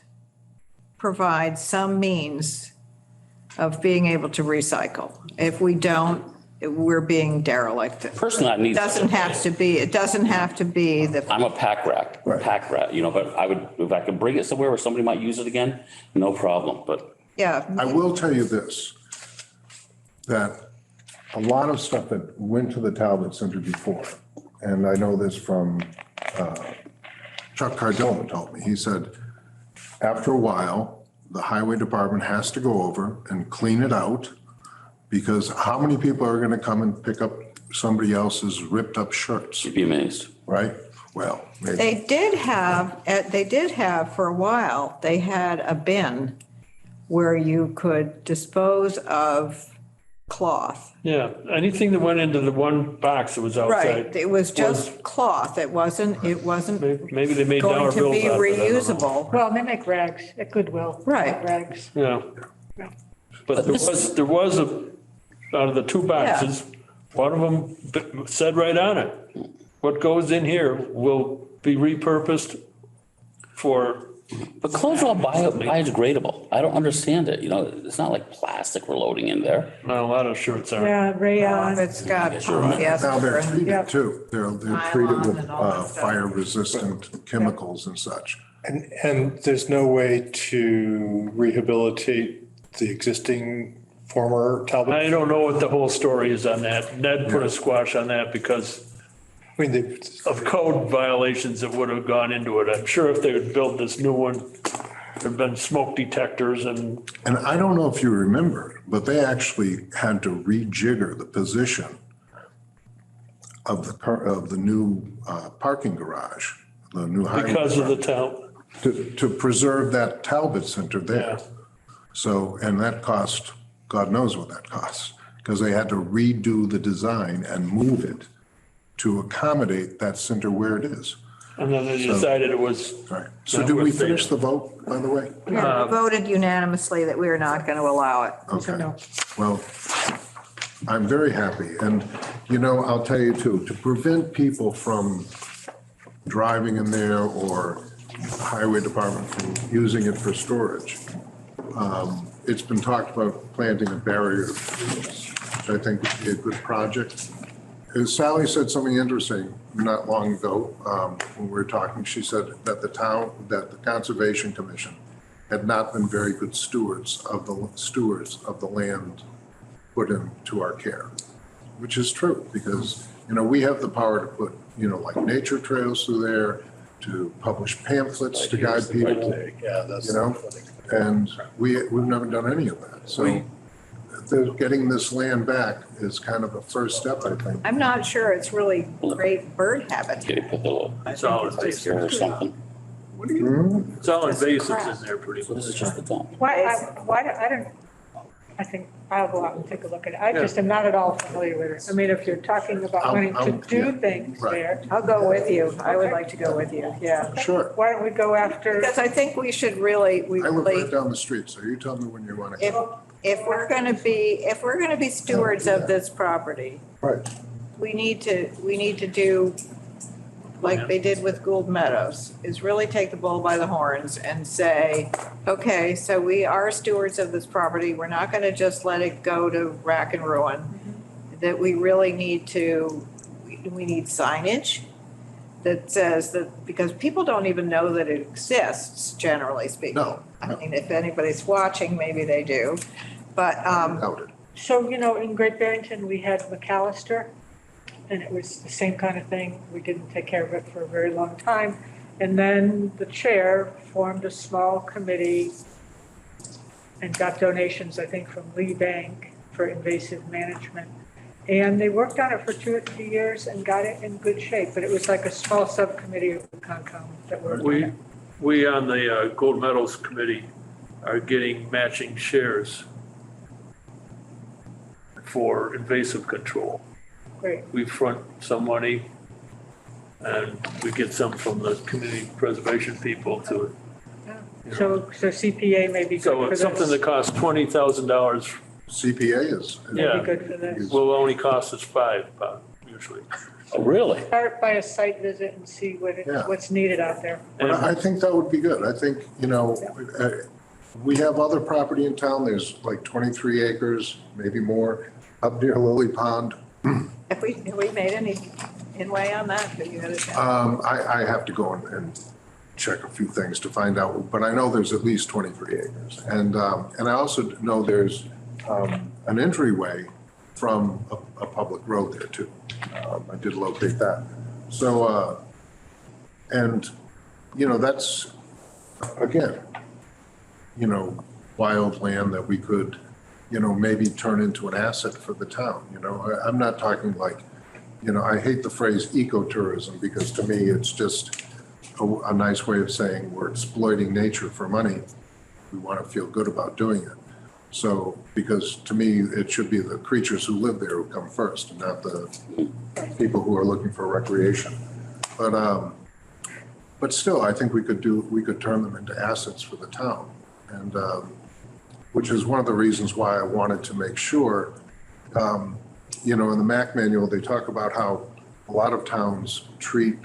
[SPEAKER 7] provide some means of being able to recycle. If we don't, we're being derelict.
[SPEAKER 9] Personally, I need.
[SPEAKER 7] It doesn't have to be the,
[SPEAKER 9] I'm a pack rat, but I would, if I could bring it somewhere where somebody might use it again, no problem, but.
[SPEAKER 7] yeah.
[SPEAKER 2] I will tell you this, that a lot of stuff that went to the Talbot Center before, and I know this from Chuck Cardone told me, he said, after a while, the highway department has to go over and clean it out, because how many people are gonna come and pick up somebody else's ripped up shirts,
[SPEAKER 9] You'd be amazed.
[SPEAKER 2] right? Well, maybe.
[SPEAKER 7] They did have for a while, they had a bin where you could dispose of cloth.
[SPEAKER 1] yeah. Anything that went into the one box that was
[SPEAKER 7] Right,
[SPEAKER 1] outside.
[SPEAKER 7] it was just cloth. It wasn't
[SPEAKER 1] Maybe they made
[SPEAKER 7] going
[SPEAKER 1] dollar
[SPEAKER 7] to
[SPEAKER 1] bills
[SPEAKER 7] be
[SPEAKER 1] out of it. I don't know.
[SPEAKER 7] reusable.
[SPEAKER 3] Well, they make rags at Goodwill.
[SPEAKER 7] Right.
[SPEAKER 3] Rags.
[SPEAKER 1] Yeah. But there was out of the two boxes, one of them said right on it, what goes in here will be repurposed for,
[SPEAKER 9] But clothes are all biodegradable. I don't understand it. You know, it's not like plastic we're loading in there.
[SPEAKER 1] well, a lot of shirts are.
[SPEAKER 3] Yeah, rayon.
[SPEAKER 7] It's got
[SPEAKER 2] Now they're
[SPEAKER 7] polyester.
[SPEAKER 2] treated too. They're treated
[SPEAKER 7] Nylon
[SPEAKER 2] with
[SPEAKER 7] and all that stuff.
[SPEAKER 2] fire resistant chemicals and such.
[SPEAKER 10] And there's no way to rehabilitate the existing former Talbot?
[SPEAKER 1] I don't know what the whole story is on that. Ned put a squash on that because
[SPEAKER 10] I mean, they,
[SPEAKER 1] of code violations that would have gone into it. I'm sure if they would build this new one, there'd been smoke detectors and
[SPEAKER 2] And I don't know if you remember, but they actually had to rejigger the position of the new parking garage, the new highway
[SPEAKER 1] because of the
[SPEAKER 2] garage,
[SPEAKER 1] town.
[SPEAKER 2] to preserve that Talbot Center there.
[SPEAKER 1] Yeah.
[SPEAKER 2] So, and that cost, God knows what that costs, because they had to redo the design and move it to accommodate that center where it is.
[SPEAKER 1] And then they decided it was.
[SPEAKER 2] Right. So did we finish the vote, by the way?
[SPEAKER 7] Yeah, we voted unanimously that we are not going to allow it.
[SPEAKER 2] Okay. Well, I'm very happy. And, you know, I'll tell you too, to prevent people from driving in there or the highway department from using it for storage, it's been talked about planting a barrier, which I think would be a good project. Sally said something interesting not long ago, when we were talking. She said that that the Conservation Commission had not been very good stewards of the land put into our care, which is true, because, you know, we have the power to put, you know, like nature trails through there, to publish pamphlets to guide people,
[SPEAKER 10] yeah, that's.
[SPEAKER 2] you know, and we've never done any of that. So getting this land back is kind of a first step, I think.
[SPEAKER 7] I'm not sure it's really great bird habitat.
[SPEAKER 9] Get it, put the little
[SPEAKER 1] It's all
[SPEAKER 9] here
[SPEAKER 1] invasive.
[SPEAKER 9] or something.
[SPEAKER 1] It's all invasives in there pretty
[SPEAKER 9] So
[SPEAKER 1] much.
[SPEAKER 9] this is just the dump.
[SPEAKER 3] I think I'll go out and take a look at it. I just am not at all familiar with it. I mean, if you're talking about wanting to do things
[SPEAKER 2] right.
[SPEAKER 3] there,
[SPEAKER 7] I'll go with you. I would like to go with you, yeah.
[SPEAKER 2] Sure.
[SPEAKER 3] why don't we go after,
[SPEAKER 7] Because I think we should really,
[SPEAKER 2] I live right down the street, so you tell me when you want to.
[SPEAKER 7] if we're going to be stewards of this property,
[SPEAKER 2] Right.
[SPEAKER 7] we need to do like they did with Gould Meadows, is really take the bull by the horns and say, okay, so we are stewards of this property. We're not going to just let it go to rack and ruin. That we really need to, we need signage that says that, because people don't even know that it exists, generally speaking.
[SPEAKER 2] No.
[SPEAKER 7] I mean, if anybody's watching, maybe they do, but,
[SPEAKER 2] Doubt it.
[SPEAKER 3] So, in Great Barrington, we had McAllister, and it was the same kind of thing. We didn't take care of it for a very long time. And then the chair formed a small committee and got donations, I think, from Lee Bank for invasive management. And they worked on it for 2 or 3 years and got it in good shape, but it was like a small subcommittee of the Concom that worked on it.
[SPEAKER 1] We on the Gold Medals Committee are getting matching shares for invasive control.
[SPEAKER 3] Great.
[SPEAKER 1] We front some money and we get some from the community preservation people to,
[SPEAKER 3] So CPA may be good
[SPEAKER 1] so
[SPEAKER 3] for
[SPEAKER 1] it's
[SPEAKER 3] this.
[SPEAKER 1] something that costs $20,000.
[SPEAKER 2] CPA is.
[SPEAKER 3] May
[SPEAKER 1] Yeah.
[SPEAKER 3] be good for this.
[SPEAKER 1] Will only cost us $5 usually.
[SPEAKER 9] Oh, really?
[SPEAKER 3] Start by a site visit and see
[SPEAKER 2] Yeah.
[SPEAKER 3] what's needed out there.
[SPEAKER 2] But I think that would be good. I think, we have other property in town. There's like 23 acres, maybe more, up near Lily Pond.
[SPEAKER 7] Have we made any inway on that? Have you had a chance?
[SPEAKER 2] I have to go and check a few things to find out, but I know there's at least 23 acres. And I also know there's an entryway from a public road there too. I did locate that. So, that's, again, wild land that we could, maybe turn into an asset for the town, I'm not talking like, I hate the phrase ecotourism because to me, it's just a nice way of saying we're exploiting nature for money. We want to feel good about doing it. So, because to me, it should be the creatures who live there who come first and not the people who are looking for recreation. But still, I think we could turn them into assets for the town. And, which is one of the reasons why I wanted to make sure, in the MAC manual, they talk about how a lot of towns treat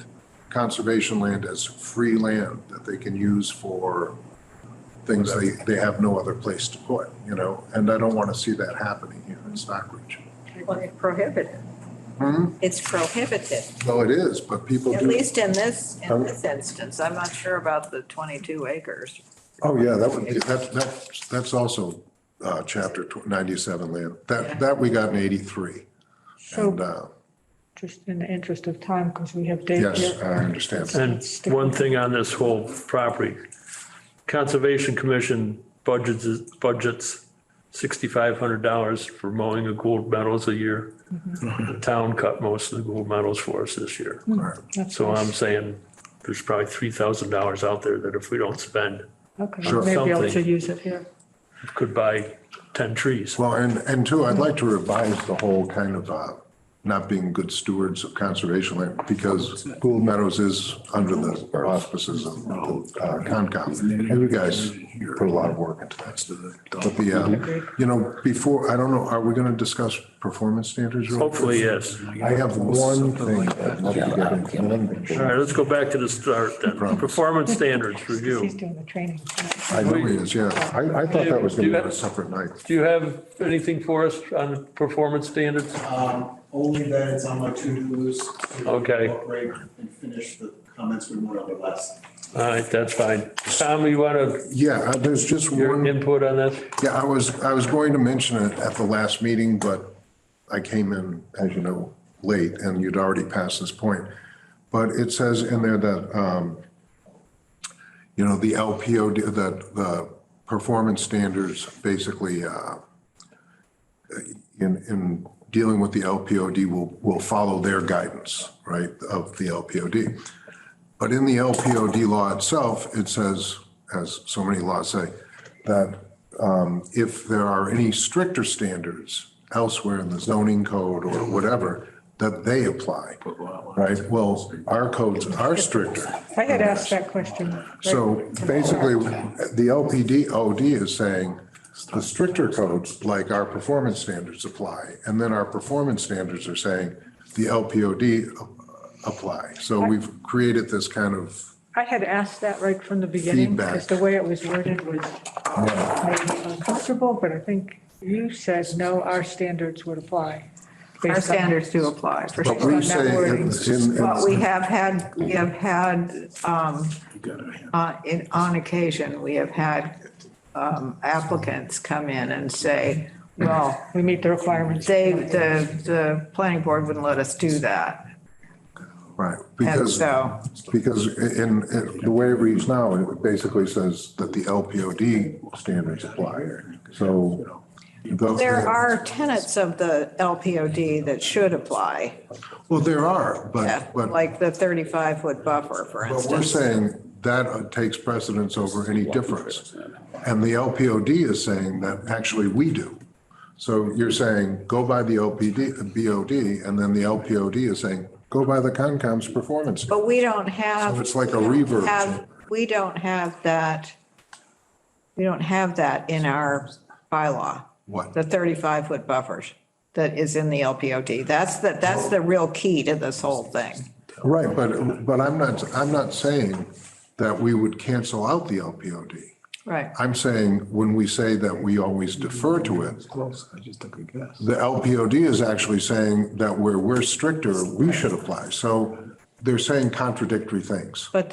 [SPEAKER 2] conservation land as free land that they can use for things they have no other place to put, and I don't want to see that happening here in Stockbridge.
[SPEAKER 7] Well, it's prohibited. It's prohibited,
[SPEAKER 2] Well, it is, but people do.
[SPEAKER 7] at least in this instance. I'm not sure about the 22 acres.
[SPEAKER 2] Oh, yeah, that's also chapter 97 land. That we got in 83. And,
[SPEAKER 3] So just in the interest of time, because we have Dave here.
[SPEAKER 2] yes, I understand.
[SPEAKER 1] And one thing on this whole property, Conservation Commission budgets $6,500 for mowing of gold medals a year. The town cut most of the gold medals for us this year.
[SPEAKER 3] That's
[SPEAKER 1] So
[SPEAKER 3] nice.
[SPEAKER 1] I'm saying there's probably $3,000 out there that if we don't spend,
[SPEAKER 3] Okay,
[SPEAKER 2] Sure.
[SPEAKER 3] maybe able to
[SPEAKER 1] Something.
[SPEAKER 3] use it here.
[SPEAKER 1] could buy 10 trees.
[SPEAKER 2] Well, and two, I'd like to revise the whole kind of not being good stewards of conservation land because Gould Meadows is under the auspices of Concom. And you guys put a lot of work into that. But before, I don't know, are we going to discuss performance standards? real quick?
[SPEAKER 1] Hopefully, yes.
[SPEAKER 2] I have one thing I'd love to get into.
[SPEAKER 1] All right, let's go back to the start then. Performance standards
[SPEAKER 3] He's
[SPEAKER 1] review.
[SPEAKER 3] doing the training.
[SPEAKER 2] I know he is, yeah. I thought that was going to be a separate night.
[SPEAKER 1] Do you have anything for us on performance standards?
[SPEAKER 11] Only that it's on my to-do list. to
[SPEAKER 1] Okay.
[SPEAKER 11] incorporate and finish the comments we went over last.
[SPEAKER 1] All right, that's fine. Tom, you want to,
[SPEAKER 2] Yeah, there's just
[SPEAKER 1] your
[SPEAKER 2] one.
[SPEAKER 1] input on this?
[SPEAKER 2] Yeah, I was going to mention it at the last meeting, but I came in, as you know, late and you'd already passed this point. But it says in there that, the LPOD, that the performance standards basically, in dealing with the LPOD will follow their guidance, right, of the LPOD. But in the LPOD law itself, it says, as so many laws say, that if there are any stricter standards elsewhere in the zoning code or whatever, that they apply, right? Well, our codes are stricter.
[SPEAKER 3] I had asked that question.
[SPEAKER 2] So basically, the LPOD is saying the stricter codes, like our performance standards, apply. And then our performance standards are saying the LPOD apply. So we've created this kind of,
[SPEAKER 3] I had asked that right from the beginning,
[SPEAKER 2] Feedback.
[SPEAKER 3] because the way it was worded was maybe uncomfortable, but I think you said, no, our standards would apply.
[SPEAKER 7] Our
[SPEAKER 3] based on-
[SPEAKER 7] standards do apply for
[SPEAKER 2] but
[SPEAKER 7] sure.
[SPEAKER 2] we
[SPEAKER 3] on that
[SPEAKER 2] say
[SPEAKER 3] wording.
[SPEAKER 7] But we have had, on occasion, we have had applicants come in and say, Well,
[SPEAKER 3] We meet the requirements.
[SPEAKER 7] the planning board wouldn't let us do that.
[SPEAKER 2] Right,
[SPEAKER 7] And
[SPEAKER 2] because,
[SPEAKER 7] so,
[SPEAKER 2] because in the way it reads now, it basically says that the LPOD standards apply. So.
[SPEAKER 7] there are tenets of the LPOD that should apply.
[SPEAKER 2] Well, there are,
[SPEAKER 7] Yeah,
[SPEAKER 2] but
[SPEAKER 7] like the 35-foot buffer, for
[SPEAKER 2] but we're
[SPEAKER 7] instance.
[SPEAKER 2] saying that takes precedence over any difference. And the LPOD is saying that actually we do. So you're saying, go by the BOD, and then the LPOD is saying, go by the Concom's performance.
[SPEAKER 7] But we don't have.
[SPEAKER 2] So it's like a reverb.
[SPEAKER 7] We don't have that. We don't have that in our bylaw.
[SPEAKER 2] What?
[SPEAKER 7] The 35-foot buffers that is in the LPOD. That's the real key to this whole thing.
[SPEAKER 2] Right, but I'm not saying that we would cancel out the LPOD.
[SPEAKER 7] Right.
[SPEAKER 2] I'm saying when we say that we always defer to it, the LPOD is actually saying that where we're stricter, we should apply. So they're saying contradictory things.
[SPEAKER 7] But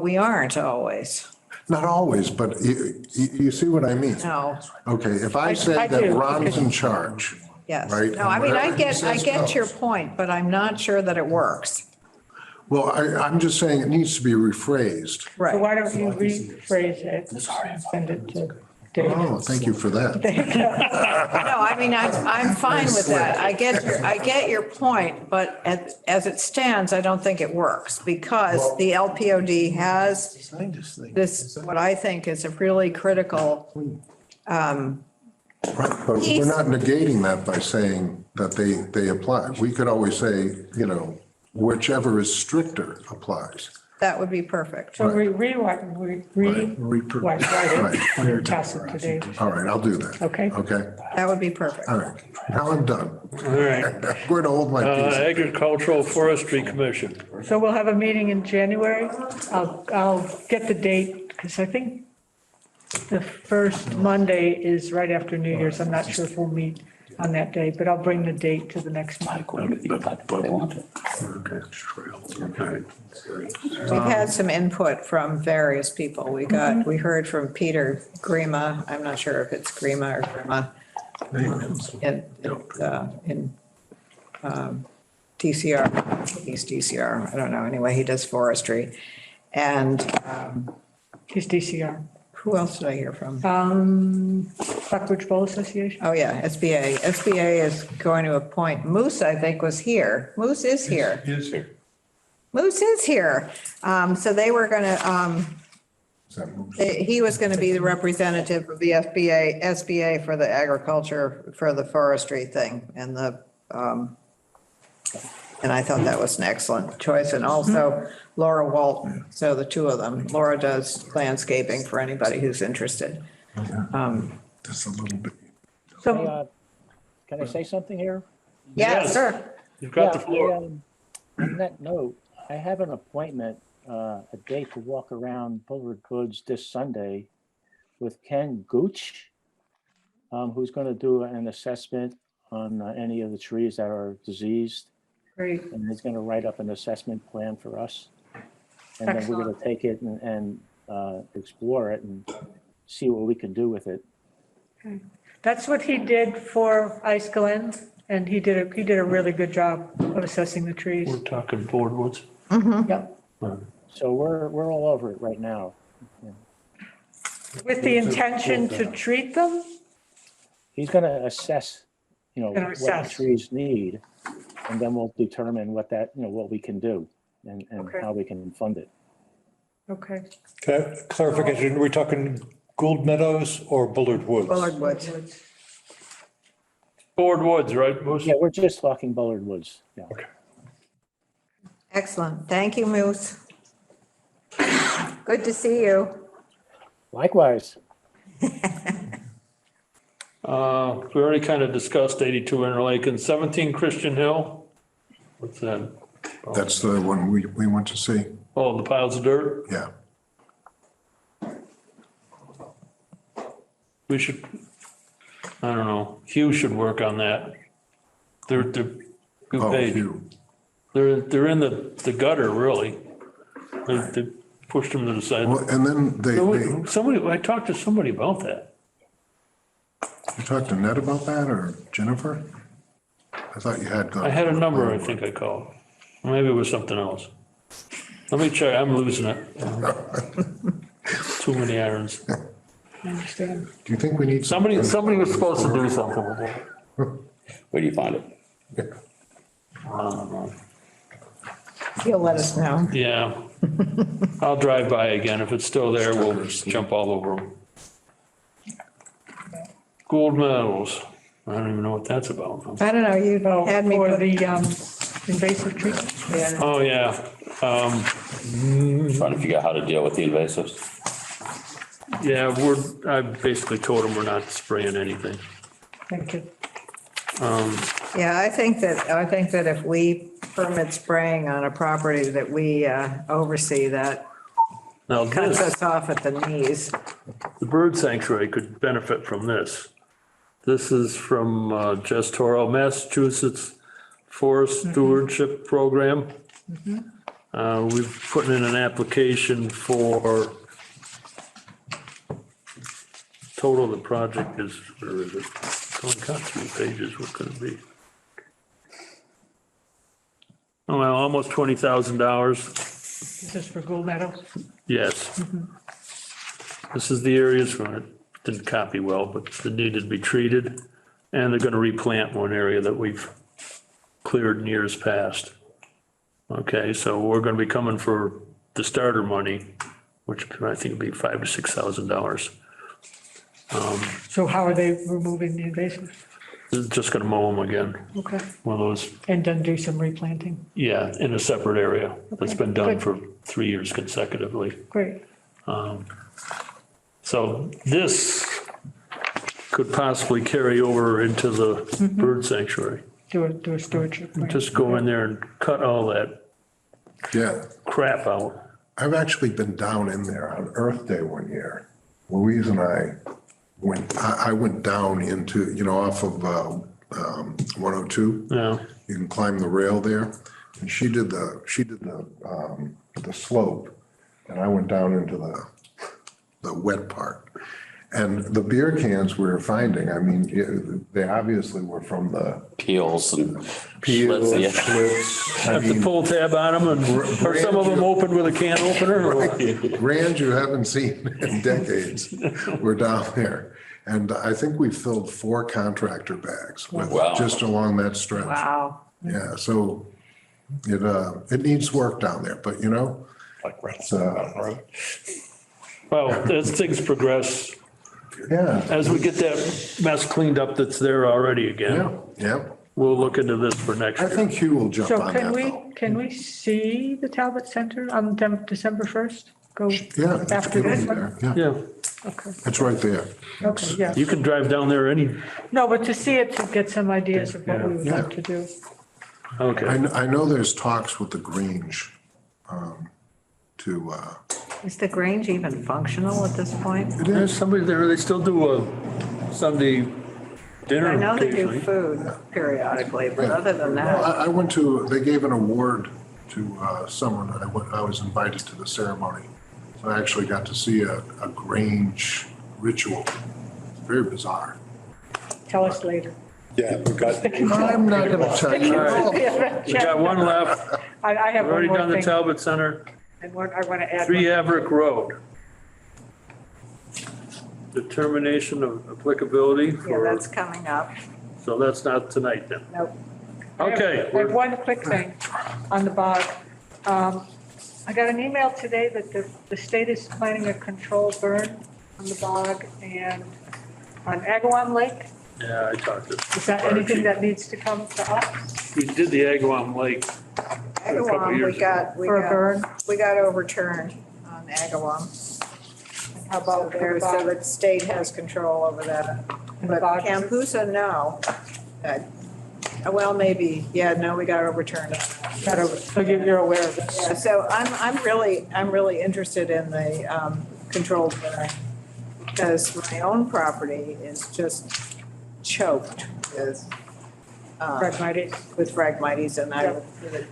[SPEAKER 7] we aren't always.
[SPEAKER 2] Not always, but you see what I mean?
[SPEAKER 7] No.
[SPEAKER 2] Okay, if I
[SPEAKER 3] I
[SPEAKER 2] say that
[SPEAKER 3] do.
[SPEAKER 2] Ron's in charge,
[SPEAKER 7] Yes.
[SPEAKER 2] right?
[SPEAKER 7] No, I mean, I
[SPEAKER 2] and whatever he
[SPEAKER 7] get
[SPEAKER 2] says
[SPEAKER 7] your
[SPEAKER 2] goes.
[SPEAKER 7] point, but I'm not sure that it works.
[SPEAKER 2] Well, I'm just saying it needs to be rephrased.
[SPEAKER 3] So
[SPEAKER 7] Right.
[SPEAKER 3] why don't you rephrase it and send it to Dave?
[SPEAKER 2] Oh, thank you for that.
[SPEAKER 7] No, I mean, I'm fine with that. I get your point, but as it stands, I don't think it works because the LPOD has this, what I think is a really critical,
[SPEAKER 2] Right, but we're not negating that by saying that they apply. We could always say, whichever is stricter applies.
[SPEAKER 7] that would be perfect.
[SPEAKER 3] So rewrite it and pass it to Dave.
[SPEAKER 2] All right, I'll do that.
[SPEAKER 3] Okay.
[SPEAKER 2] Okay,
[SPEAKER 7] That would be perfect.
[SPEAKER 2] all right. Now I'm done.
[SPEAKER 1] All right.
[SPEAKER 2] I'm going to hold my peace.
[SPEAKER 1] Agricultural Forestry Commission.
[SPEAKER 3] So we'll have a meeting in January. I'll get the date because I think the first Monday is right after New Year's. I'm not sure if we'll meet on that day, but I'll bring the date to the next month.
[SPEAKER 7] We've had some input from various people. We heard from Peter Grima. I'm not sure if it's Grima or Grima. In DCR, East DCR, I don't know. Anyway, he does forestry. And
[SPEAKER 3] He's DCR.
[SPEAKER 7] who else did I hear from?
[SPEAKER 3] Stockbridge Bowl Association.
[SPEAKER 7] Oh, yeah, SBA. SBA is going to appoint, Moose, I think, was here. Moose is here.
[SPEAKER 2] He is here.
[SPEAKER 7] Moose is here. So they were going to,
[SPEAKER 2] Is that Moose?
[SPEAKER 7] he was going to be the representative of the SBA for the agriculture, for the forestry thing and and I thought that was an excellent choice. And also Laura Walton. So the two of them. Laura does landscaping for anybody who's interested.
[SPEAKER 2] Just a little bit.
[SPEAKER 3] So
[SPEAKER 12] Can I say something here?
[SPEAKER 7] Yeah,
[SPEAKER 1] Yes.
[SPEAKER 7] sure.
[SPEAKER 1] You've got the
[SPEAKER 12] Yeah,
[SPEAKER 1] floor.
[SPEAKER 12] On that note, I have an appointment, a date to walk around Bullard Woods this Sunday with Ken Gooch, who's going to do an assessment on any of the trees that are diseased.
[SPEAKER 3] great.
[SPEAKER 12] And he's going to write up an assessment plan for us. And then we're going to take it and explore it and see what we can do with it.
[SPEAKER 3] That's what he did for Ice Glen, and he did a really good job of assessing the trees.
[SPEAKER 1] We're talking boardwoods.
[SPEAKER 3] Yep.
[SPEAKER 12] So we're all over it right now.
[SPEAKER 3] With the intention to treat them?
[SPEAKER 12] He's going to assess,
[SPEAKER 3] Gonna
[SPEAKER 12] what the
[SPEAKER 3] assess.
[SPEAKER 12] trees need, and then we'll determine what what we can do and
[SPEAKER 3] Okay.
[SPEAKER 12] how we can fund it.
[SPEAKER 3] Okay.
[SPEAKER 10] Clarification, we're talking Gould Meadows or Bullard Woods?
[SPEAKER 7] Bullard Woods.
[SPEAKER 1] Boardwoods, right, Moose?
[SPEAKER 12] Yeah, we're just talking Bullard Woods. Yeah.
[SPEAKER 10] Okay.
[SPEAKER 7] Excellent. Thank you, Moose. Good to see you.
[SPEAKER 12] Likewise.
[SPEAKER 1] We already kind of discussed 82 Interlake and 17 Christian Hill. What's that?
[SPEAKER 2] That's the one we want to see.
[SPEAKER 1] Oh, the piles of dirt?
[SPEAKER 2] Yeah.
[SPEAKER 1] We should, I don't know, Hugh should work on that. They're too
[SPEAKER 2] Oh,
[SPEAKER 1] big.
[SPEAKER 2] Hugh.
[SPEAKER 1] They're in the gutter, really. They pushed them to the side.
[SPEAKER 2] Well, and then they,
[SPEAKER 1] Somebody, I talked to somebody about that.
[SPEAKER 2] You talked to Ned about that or Jennifer? I thought you had gone.
[SPEAKER 1] I had a number, I think I called. Maybe it was something else. Let me check, I'm losing it. Too many irons.
[SPEAKER 3] I understand.
[SPEAKER 2] Do you think we need?
[SPEAKER 1] Somebody was supposed to do something with it.
[SPEAKER 9] Where do you find it?
[SPEAKER 1] I don't know.
[SPEAKER 7] You'll let us know.
[SPEAKER 1] Yeah. I'll drive by again. If it's still there, we'll jump all over them. Gold medals. I don't even know what that's about.
[SPEAKER 7] I don't know, you
[SPEAKER 3] Oh,
[SPEAKER 7] had me
[SPEAKER 3] for
[SPEAKER 7] put,
[SPEAKER 3] the invasive treatment.
[SPEAKER 7] yeah.
[SPEAKER 1] Oh, yeah.
[SPEAKER 9] Trying to figure out how to deal with the invasives.
[SPEAKER 1] Yeah, I basically told them we're not spraying anything.
[SPEAKER 3] Thank you.
[SPEAKER 7] Yeah, I think that if we permit spraying on a property that we oversee, that
[SPEAKER 1] Now,
[SPEAKER 7] cuts
[SPEAKER 1] this,
[SPEAKER 7] us off at the knees.
[SPEAKER 1] the bird sanctuary could benefit from this. This is from Jess Toro, Massachusetts Forest Stewardship Program. We've put in an application for, total of the project is, where is it? It's only got 3 pages, what could it be? Oh, well, almost $20,000.
[SPEAKER 3] This is for gold medals.
[SPEAKER 1] Yes. This is the areas where it didn't copy well, but it needed to be treated. And they're gonna replant one area that we've cleared in years past. Okay, so we're gonna be coming for the starter money, which I think would be $5,000 to $6,000.
[SPEAKER 3] So how are they removing the invasives?
[SPEAKER 1] Just gonna mow them again.
[SPEAKER 3] Okay.
[SPEAKER 1] One of those,
[SPEAKER 3] And then do some replanting.
[SPEAKER 1] yeah, in a separate area. That's been done
[SPEAKER 3] good.
[SPEAKER 1] for 3 years consecutively.
[SPEAKER 3] Great.
[SPEAKER 1] So this could possibly carry over into the bird sanctuary.
[SPEAKER 3] Do a stewardship. plan.
[SPEAKER 1] Just go in there and cut all that
[SPEAKER 2] Yeah,
[SPEAKER 1] crap out.
[SPEAKER 2] I've actually been down in there on Earth Day one year. Louise and I I went down into, off of 102.
[SPEAKER 1] Yeah,
[SPEAKER 2] You can climb the rail there. And she did the slope. And I went down into the wet part. And the beer cans we were finding, I mean, they obviously were from the
[SPEAKER 9] Peels and
[SPEAKER 2] peels,
[SPEAKER 9] Schlitz, yeah.
[SPEAKER 2] Schlitz. I
[SPEAKER 1] have to
[SPEAKER 2] mean,
[SPEAKER 1] pull tab on them and, or some of them open with a can opener. or-
[SPEAKER 2] brands you haven't seen in decades were down there. And I think we filled 4 contractor bags with
[SPEAKER 9] Wow.
[SPEAKER 2] just along that stretch.
[SPEAKER 7] Wow.
[SPEAKER 2] Yeah, so it needs work down there, but
[SPEAKER 10] Like
[SPEAKER 2] it's,
[SPEAKER 1] Well, as things progress,
[SPEAKER 2] yeah,
[SPEAKER 1] as we get that mess cleaned up that's there already
[SPEAKER 2] yeah,
[SPEAKER 1] again,
[SPEAKER 2] yeah.
[SPEAKER 1] we'll look into this for next
[SPEAKER 2] I
[SPEAKER 1] year.
[SPEAKER 2] think Hugh will jump
[SPEAKER 3] So
[SPEAKER 2] on
[SPEAKER 3] can
[SPEAKER 2] that
[SPEAKER 3] we,
[SPEAKER 2] though.
[SPEAKER 3] can we see the Talbot Center on December 1st? Go
[SPEAKER 2] Yeah, it's
[SPEAKER 3] after
[SPEAKER 2] good
[SPEAKER 3] this
[SPEAKER 2] over
[SPEAKER 3] one?
[SPEAKER 2] there. Yeah,
[SPEAKER 1] Yeah,
[SPEAKER 3] Okay,
[SPEAKER 2] it's right there.
[SPEAKER 3] okay, yeah.
[SPEAKER 1] you can drive down there
[SPEAKER 3] No, but to see it, to get some ideas of what we would
[SPEAKER 2] Yeah.
[SPEAKER 3] like to do.
[SPEAKER 1] okay.
[SPEAKER 2] I know there's talks with the Grange to,
[SPEAKER 7] Is the Grange even functional at this point?
[SPEAKER 1] There's somebody there, they still do a Sunday dinner
[SPEAKER 7] I know they do
[SPEAKER 1] occasionally.
[SPEAKER 7] food periodically, but other than
[SPEAKER 2] well,
[SPEAKER 7] that,
[SPEAKER 2] I went to, they gave an award to someone, I was invited to the ceremony. So I actually got to see a Grange ritual. It's very bizarre.
[SPEAKER 3] Tell us later.
[SPEAKER 10] Yeah, we got,
[SPEAKER 2] I'm not gonna tell you.
[SPEAKER 1] We got one left.
[SPEAKER 3] I have
[SPEAKER 1] We've
[SPEAKER 3] one
[SPEAKER 1] already
[SPEAKER 3] more
[SPEAKER 1] done the
[SPEAKER 3] thing.
[SPEAKER 1] Talbot Center,
[SPEAKER 3] And one, I want to add.
[SPEAKER 1] 3
[SPEAKER 3] one.
[SPEAKER 1] Haverick Road. Determination of applicability
[SPEAKER 7] yeah,
[SPEAKER 1] for,
[SPEAKER 7] that's coming up.
[SPEAKER 1] so that's not tonight then.
[SPEAKER 3] Nope.
[SPEAKER 1] Okay.
[SPEAKER 3] I have one quick thing on the bog. I got an email today that the state is planning a controlled burn on the bog and on Agawam Lake.
[SPEAKER 1] Yeah, I talked to.
[SPEAKER 3] Is that anything that needs to come to us
[SPEAKER 1] We did the Agawam Lake.
[SPEAKER 7] Agawam,
[SPEAKER 1] years
[SPEAKER 3] for a burn?
[SPEAKER 7] we got overturned on Agawam.
[SPEAKER 3] How about for
[SPEAKER 7] There,
[SPEAKER 3] the
[SPEAKER 7] so
[SPEAKER 3] bog?
[SPEAKER 7] the state has control over that.
[SPEAKER 3] And the
[SPEAKER 7] But
[SPEAKER 3] bog-
[SPEAKER 7] Campusa, no. Well, maybe, yeah, no, we got overturned.
[SPEAKER 3] Got over- So you're aware of it?
[SPEAKER 7] Yeah, so I'm really interested in the controlled burn because my own property is just choked with
[SPEAKER 3] Phragmites.
[SPEAKER 7] with Phragmites, and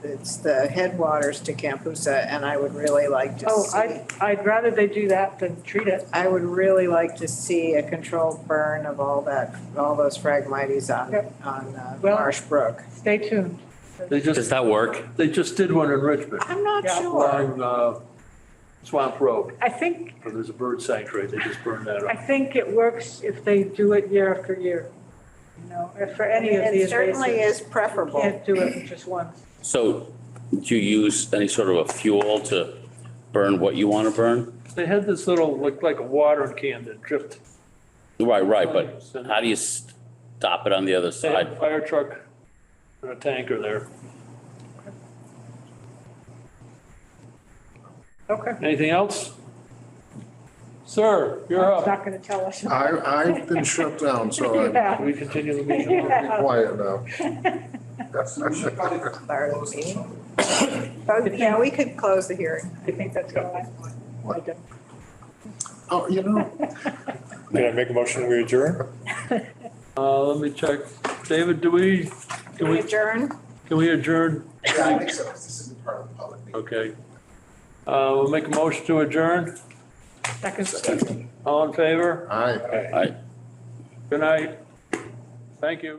[SPEAKER 7] it's the headwaters to Campusa, and I would really like to
[SPEAKER 3] Oh,
[SPEAKER 7] see,
[SPEAKER 3] I'd rather they do that than treat it.
[SPEAKER 7] I would really like to see a controlled burn of all those Phragmites on
[SPEAKER 3] Well-
[SPEAKER 7] Marsh Brook.
[SPEAKER 3] Stay tuned.
[SPEAKER 9] Does that work?
[SPEAKER 1] They just did one in Richmond,
[SPEAKER 7] I'm not
[SPEAKER 3] Yeah.
[SPEAKER 7] sure.
[SPEAKER 1] along Swamp Road.
[SPEAKER 3] I think,
[SPEAKER 1] Where there's a bird sanctuary, they just burned that
[SPEAKER 3] I
[SPEAKER 1] up.
[SPEAKER 3] think it works if they do it year after year. You know, if for any of the
[SPEAKER 7] It certainly
[SPEAKER 3] invasives,
[SPEAKER 7] is
[SPEAKER 3] you
[SPEAKER 7] preferable.
[SPEAKER 3] can't do it just once.
[SPEAKER 9] So do you use any sort of a fuel to burn what you want to burn?
[SPEAKER 1] They had this little, looked like a watering can that dripped.
[SPEAKER 9] Right, but how do you stop it on the other
[SPEAKER 1] They had a
[SPEAKER 9] side?
[SPEAKER 1] fire truck and a tanker there.
[SPEAKER 3] Okay.
[SPEAKER 1] Anything else? Sir, you're
[SPEAKER 3] It's
[SPEAKER 1] up.
[SPEAKER 3] not gonna tell us.
[SPEAKER 2] I've been shut down, so I'm
[SPEAKER 3] Yeah.
[SPEAKER 1] We continue the meeting.
[SPEAKER 3] Yeah.
[SPEAKER 2] quiet now.
[SPEAKER 7] Start the meeting. Oh, yeah, we could close the hearing.
[SPEAKER 3] I think that's gonna.
[SPEAKER 2] Oh, you know,
[SPEAKER 10] Can I make a motion, we adjourn?
[SPEAKER 1] Let me check. David,
[SPEAKER 7] Can we
[SPEAKER 1] can
[SPEAKER 7] adjourn?
[SPEAKER 1] we adjourn?
[SPEAKER 11] Yeah, I think so, 'cause this isn't part of the public meeting.
[SPEAKER 1] Okay. We'll make a motion to adjourn.
[SPEAKER 3] Second.
[SPEAKER 1] All in favor?
[SPEAKER 2] I.
[SPEAKER 9] I,
[SPEAKER 1] Good night. Thank you.